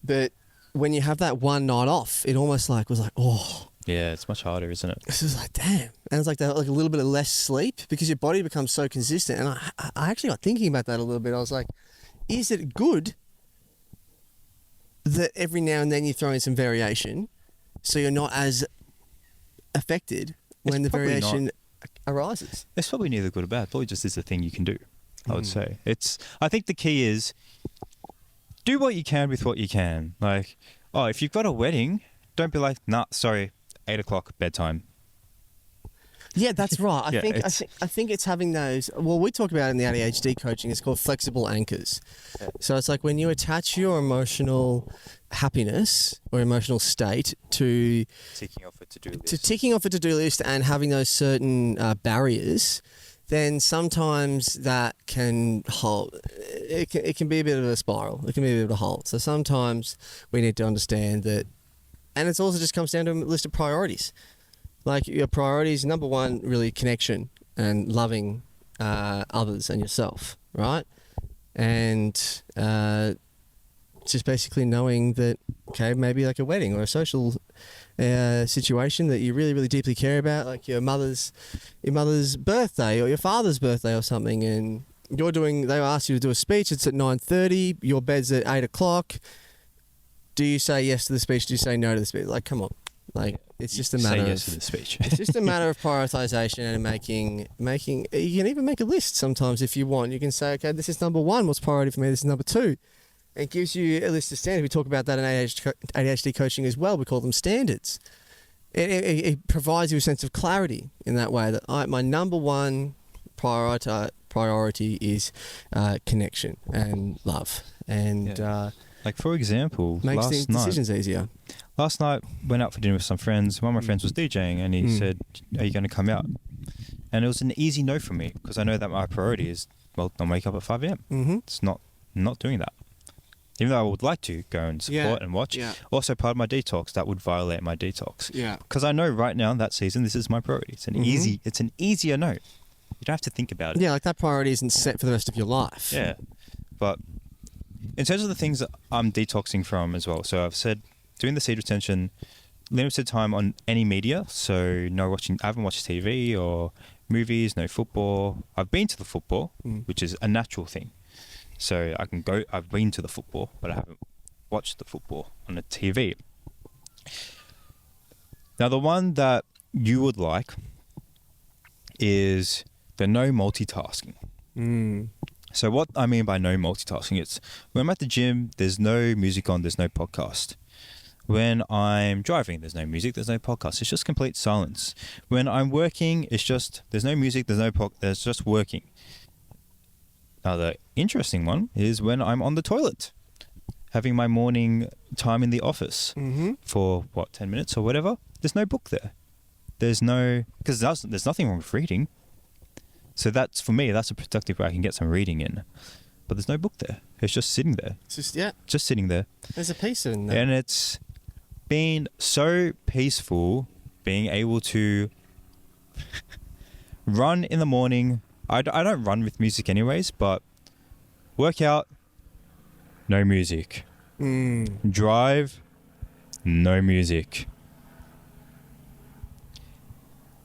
But when you have that one night off, it almost like was like, oh, yeah, it's much harder, isn't it? This is like, damn, and it's like a little bit of less sleep because your body becomes so consistent. And I actually got thinking about that a little bit. I was like, is it good that every now and then you throw in some variation, so you're not as affected when the variation arises? It's probably neither good or bad. Probably just is a thing you can do, I would say. I think the key is do what you can with what you can. Like, if you've got a wedding, don't be like, nah, sorry, 8 o'clock bedtime. Yeah, that's right. I think it's having those. Well, we talk about it in the ADHD coaching. It's called flexible anchors. Yeah. So it's like when you attach your emotional happiness or emotional state to ticking off a to-do list. Ticking off a to-do list and having those certain barriers, then sometimes that can hold. It can be a bit of a spiral. It can be a bit of a hole. So sometimes we need to understand that, and it also just comes down to a list of priorities. Like your priorities, number one, really connection and loving others and yourself, right? And just basically knowing that, okay, maybe like a wedding or a social situation that you really, really deeply care about, like your mother's birthday or your father's birthday or something, and they ask you to do a speech. It's at 9:30. Your bed's at 8 o'clock. Do you say yes to the speech? Do you say no to the speech? Like, come on. Like, it's just a matter say yes to the speech. It's just a matter of prioritization and making. You can even make a list sometimes if you want. You can say, okay, this is number one. What's priority for me? This is number two. It gives you a list of standards. We talk about that in ADHD coaching as well. We call them standards. It provides you a sense of clarity in that way that my number one priority is connection and love. And like, for example, makes decisions easier. Last night, went out for dinner with some friends. One of my friends was DJing, and he said, "Are you going to come out?" And it was an easy no for me because I know that my priority is, well, don't wake up at 5 a.m. It's not doing that. Even though I would like to go and support and watch, also part of my detox, that would violate my detox. Yeah. Because I know right now, that season, this is my priority. It's an easier no. You don't have to think about it. Yeah, like that priority isn't set for the rest of your life. Yeah. But in terms of the things that I'm detoxing from as well, so I've said, doing the seed retention, limited time on any media. So I haven't watched TV or movies, no football. I've been to the football, which is a natural thing. So I've been to the football, but I haven't watched the football on the TV. Now, the one that you would like is the no multitasking. So what I mean by no multitasking, it's when I'm at the gym, there's no music on, there's no podcast. When I'm driving, there's no music, there's no podcast. It's just complete silence. When I'm working, it's just, there's no music, there's just working. Now, the interesting one is when I'm on the toilet, having my morning time in the office for, 10 minutes or whatever. There's no book there. There's no, because there's nothing wrong with reading. So that's, for me, that's a productive way I can get some reading in. But there's no book there. It's just sitting there. It's just, yeah. Just sitting there. There's a piece in there. And it's been so peaceful being able to run in the morning. I don't run with music anyways, but work out, no music. Drive, no music.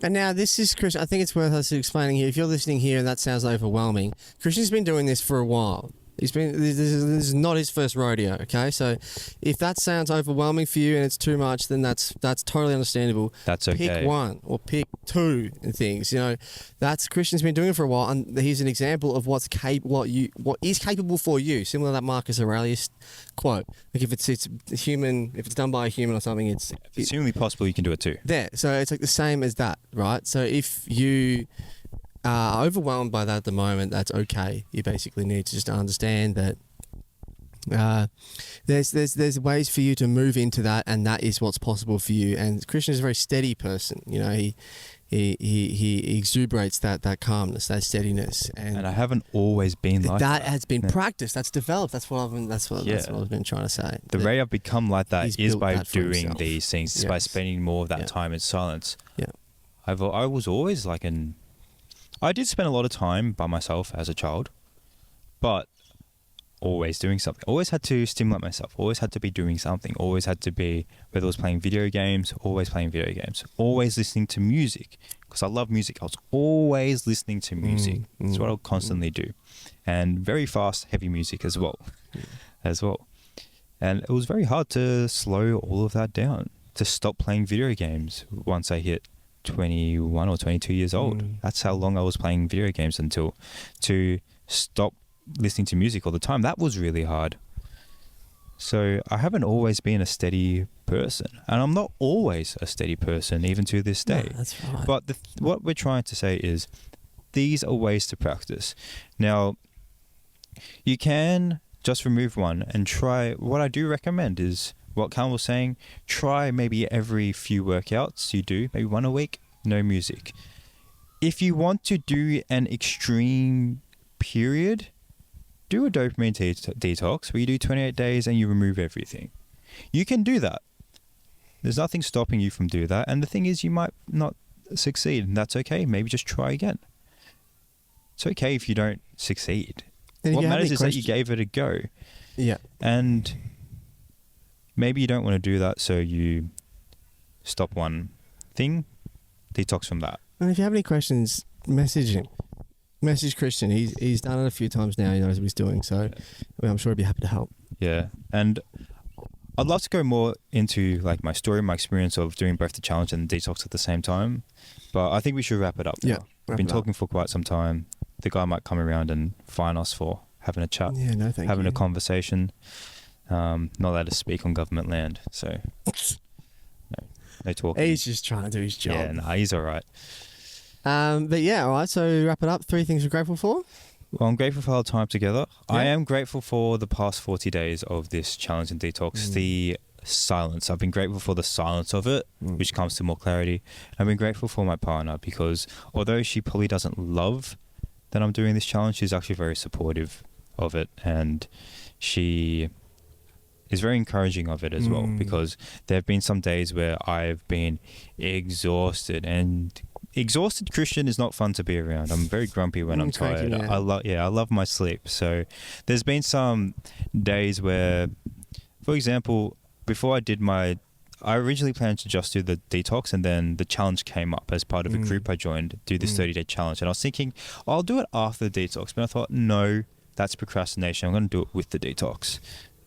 And now this is Cristian. I think it's worth us explaining here. If you're listening here and that sounds overwhelming, Cristian's been doing this for a while. This is not his first rodeo, okay? So if that sounds overwhelming for you and it's too much, then that's totally understandable. That's okay. Pick one or pick two and things. You know, that's Cristian's been doing it for a while, and here's an example of what is capable for you. Similar to that Marcus Aurelius quote. Like if it's human, if it's done by a human or something, If it's humanly possible, you can do it too. there. So it's like the same as that, right? So if you are overwhelmed by that at the moment, that's okay. You basically need to just understand that there's ways for you to move into that, and that is what's possible for you. And Cristian is a very steady person. You know, he exuberates that calmness, that steadiness, and I haven't always been like that. That has been practiced. That's developed. That's what I've been trying to say. The way I've become like that is by doing himself. these things, Yes. by spending more of that time in silence. Yeah. I was always like I did spend a lot of time by myself as a child, but always doing something. Always had to stimulate myself. Always had to be doing something. Always had to be, whether it was playing video games, always playing video games. Always listening to music, because I love music. I was always listening to music. That's what I'll constantly do. And very fast, heavy music as well. And it was very hard to slow all of that down, to stop playing video games once I hit 21 or 22 years old. That's how long I was playing video games until to stop listening to music all the time. That was really hard. So I haven't always been a steady person, and I'm not always a steady person even to this day. No, that's right. But what we're trying to say is these are ways to practice. Now, you can just remove one and try. What I do recommend is what Calum was saying, try maybe every few workouts you do, maybe one a week, no music. If you want to do an extreme period, do a dopamine detox where you do 28 days and you remove everything. You can do that. There's nothing stopping you from doing that. And the thing is, you might not succeed, and that's okay. Maybe just try again. It's okay if you don't succeed. What matters is that you gave it a go. Yeah. And maybe you don't want to do that, so you stop one thing, detox from that. And if you have any questions, message him. Message Cristian. He's done it a few times now. He knows what he's doing, so I'm sure he'd be happy to help. Yeah, and I'd love to go more into like my story, my experience of doing both the challenge and the detox at the same time, but I think we should wrap it up now. Yeah, We've been talking for quite some time. The guy might come around and fine us for having a chat, having a conversation. Not allowed to speak on government land, so no talking. He's just trying to do his job. Yeah, nah, he's all right. But yeah, all right, so wrap it up. 3 things you're grateful for? Well, I'm grateful for our time together. Yeah. I am grateful for the past 40 days of this challenge and detox, the silence. I've been grateful for the silence of it, which comes to more clarity. I've been grateful for my partner, because although she probably doesn't love that I'm doing this challenge, she's actually very supportive of it, and she is very encouraging of it as well, because there have been some days where I've been exhausted, and exhausted Cristian is not fun to be around. I'm very grumpy when I'm tired. I love my sleep. So there's been some days where, for example, before I originally planned to just do the detox, and then the challenge came up as part of a group I joined, do this 30-day challenge. And I was thinking, I'll do it after the detox. But I thought, no, that's procrastination. I'm going to do it with the detox.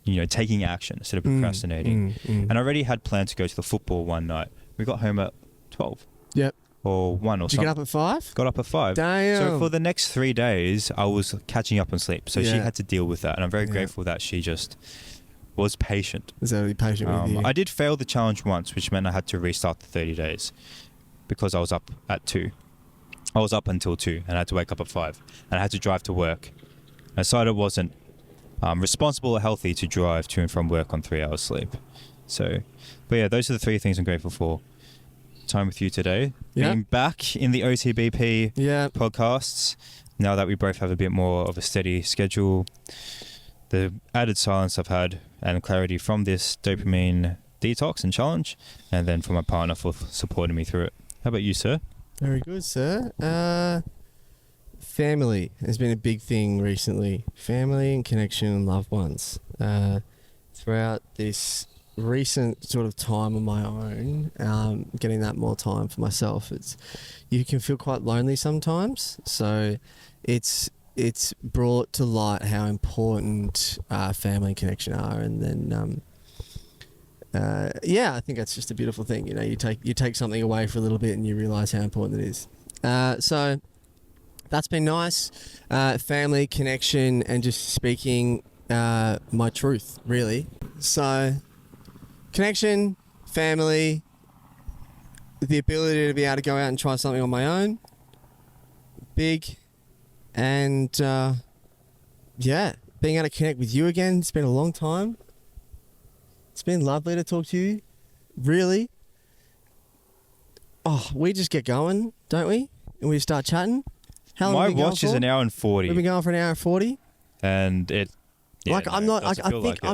You know, taking action instead of procrastinating. And I already had planned to go to the football one night. We got home at 12. Yep. or 1 or Did you something. get up at 5? Got up at 5. Damn. So for the next 3 days, I was catching up on sleep. So she Yeah. had to deal with that. And I'm very grateful that she just was patient. Was that really patient with you? I did fail the challenge once, which meant I had to restart the 30 days because I was up at 2. I was up until 2 and I had to wake up at 5. And I had to drive to work. I decided it wasn't responsible or healthy to drive to and from work on 3 hours sleep. So, but yeah, those are the 3 things I'm grateful for. Time with you today. Yeah. Being back in the OTBP podcasts, now that we both have a bit more of a steady schedule. The added silence I've had and clarity from this dopamine detox and challenge, and then for my partner for supporting me through it. How about you, sir? Very good, sir. Family has been a big thing recently. Family and connection and loved ones. Throughout this recent sort of time on my own, getting that more time for myself, you can feel quite lonely sometimes. So it's brought to light how important family and connection are, and then I think that's just a beautiful thing. You know, you take something away for a little bit and you realise how important it is. So that's been nice. Family, connection, and just speaking my truth, really. So connection, family, the ability to be able to go out and try something on my own, big, and being able to connect with you again. It's been a long time. It's been lovely to talk to you, really. Oh, we just get going, don't we? And we start chatting. How long My have we been watch going is for? an hour and 40. We've been going for an hour and 40. And it... Yeah, I'm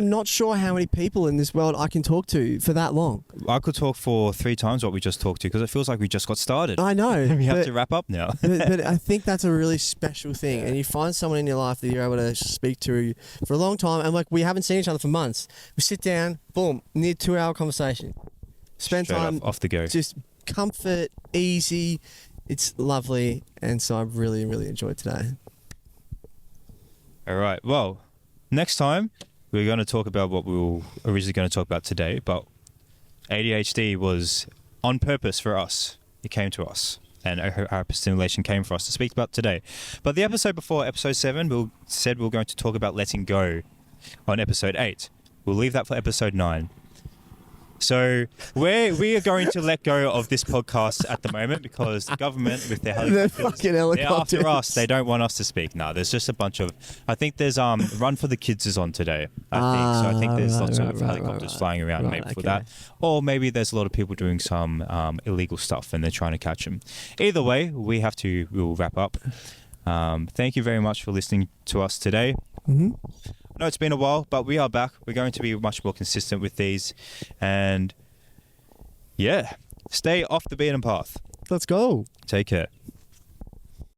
not sure how many people in this world I can talk to for that long. I could talk for 3 times what we just talked to because it feels like we just got started. I know. We have to wrap up now. but I think that's a really special thing. And you find someone in your life that you're able to speak to for a long time. And like, we haven't seen each other for months. We sit down, boom, near 2-hour conversation. Spend Straight time off the go. Just comfort, easy. It's lovely. And so I've really, really enjoyed today. All right. Well, next time we're going to talk about what we were originally going to talk about today, but ADHD was on purpose for us. It came to us, and hyperstimulation came for us to speak about today. But the episode before, episode 7, we said we were going to talk about letting go on episode 8. We'll leave that for episode 9. So we are going to let go of this podcast at the moment because the government with their helicopters, they're after us. They don't want us to speak. No, there's just a bunch of... I think there's Run for the Kids is on today, I think there's lots of helicopters flying around maybe for that. Or maybe there's a lot of people doing some illegal stuff and they're trying to catch them. Either way, we'll wrap up. Thank you very much for listening to us today. Mm-hmm. I know it's been a while, but we are back. We're going to be much more consistent with these. And yeah, stay off the beaten path. Let's go. Take care.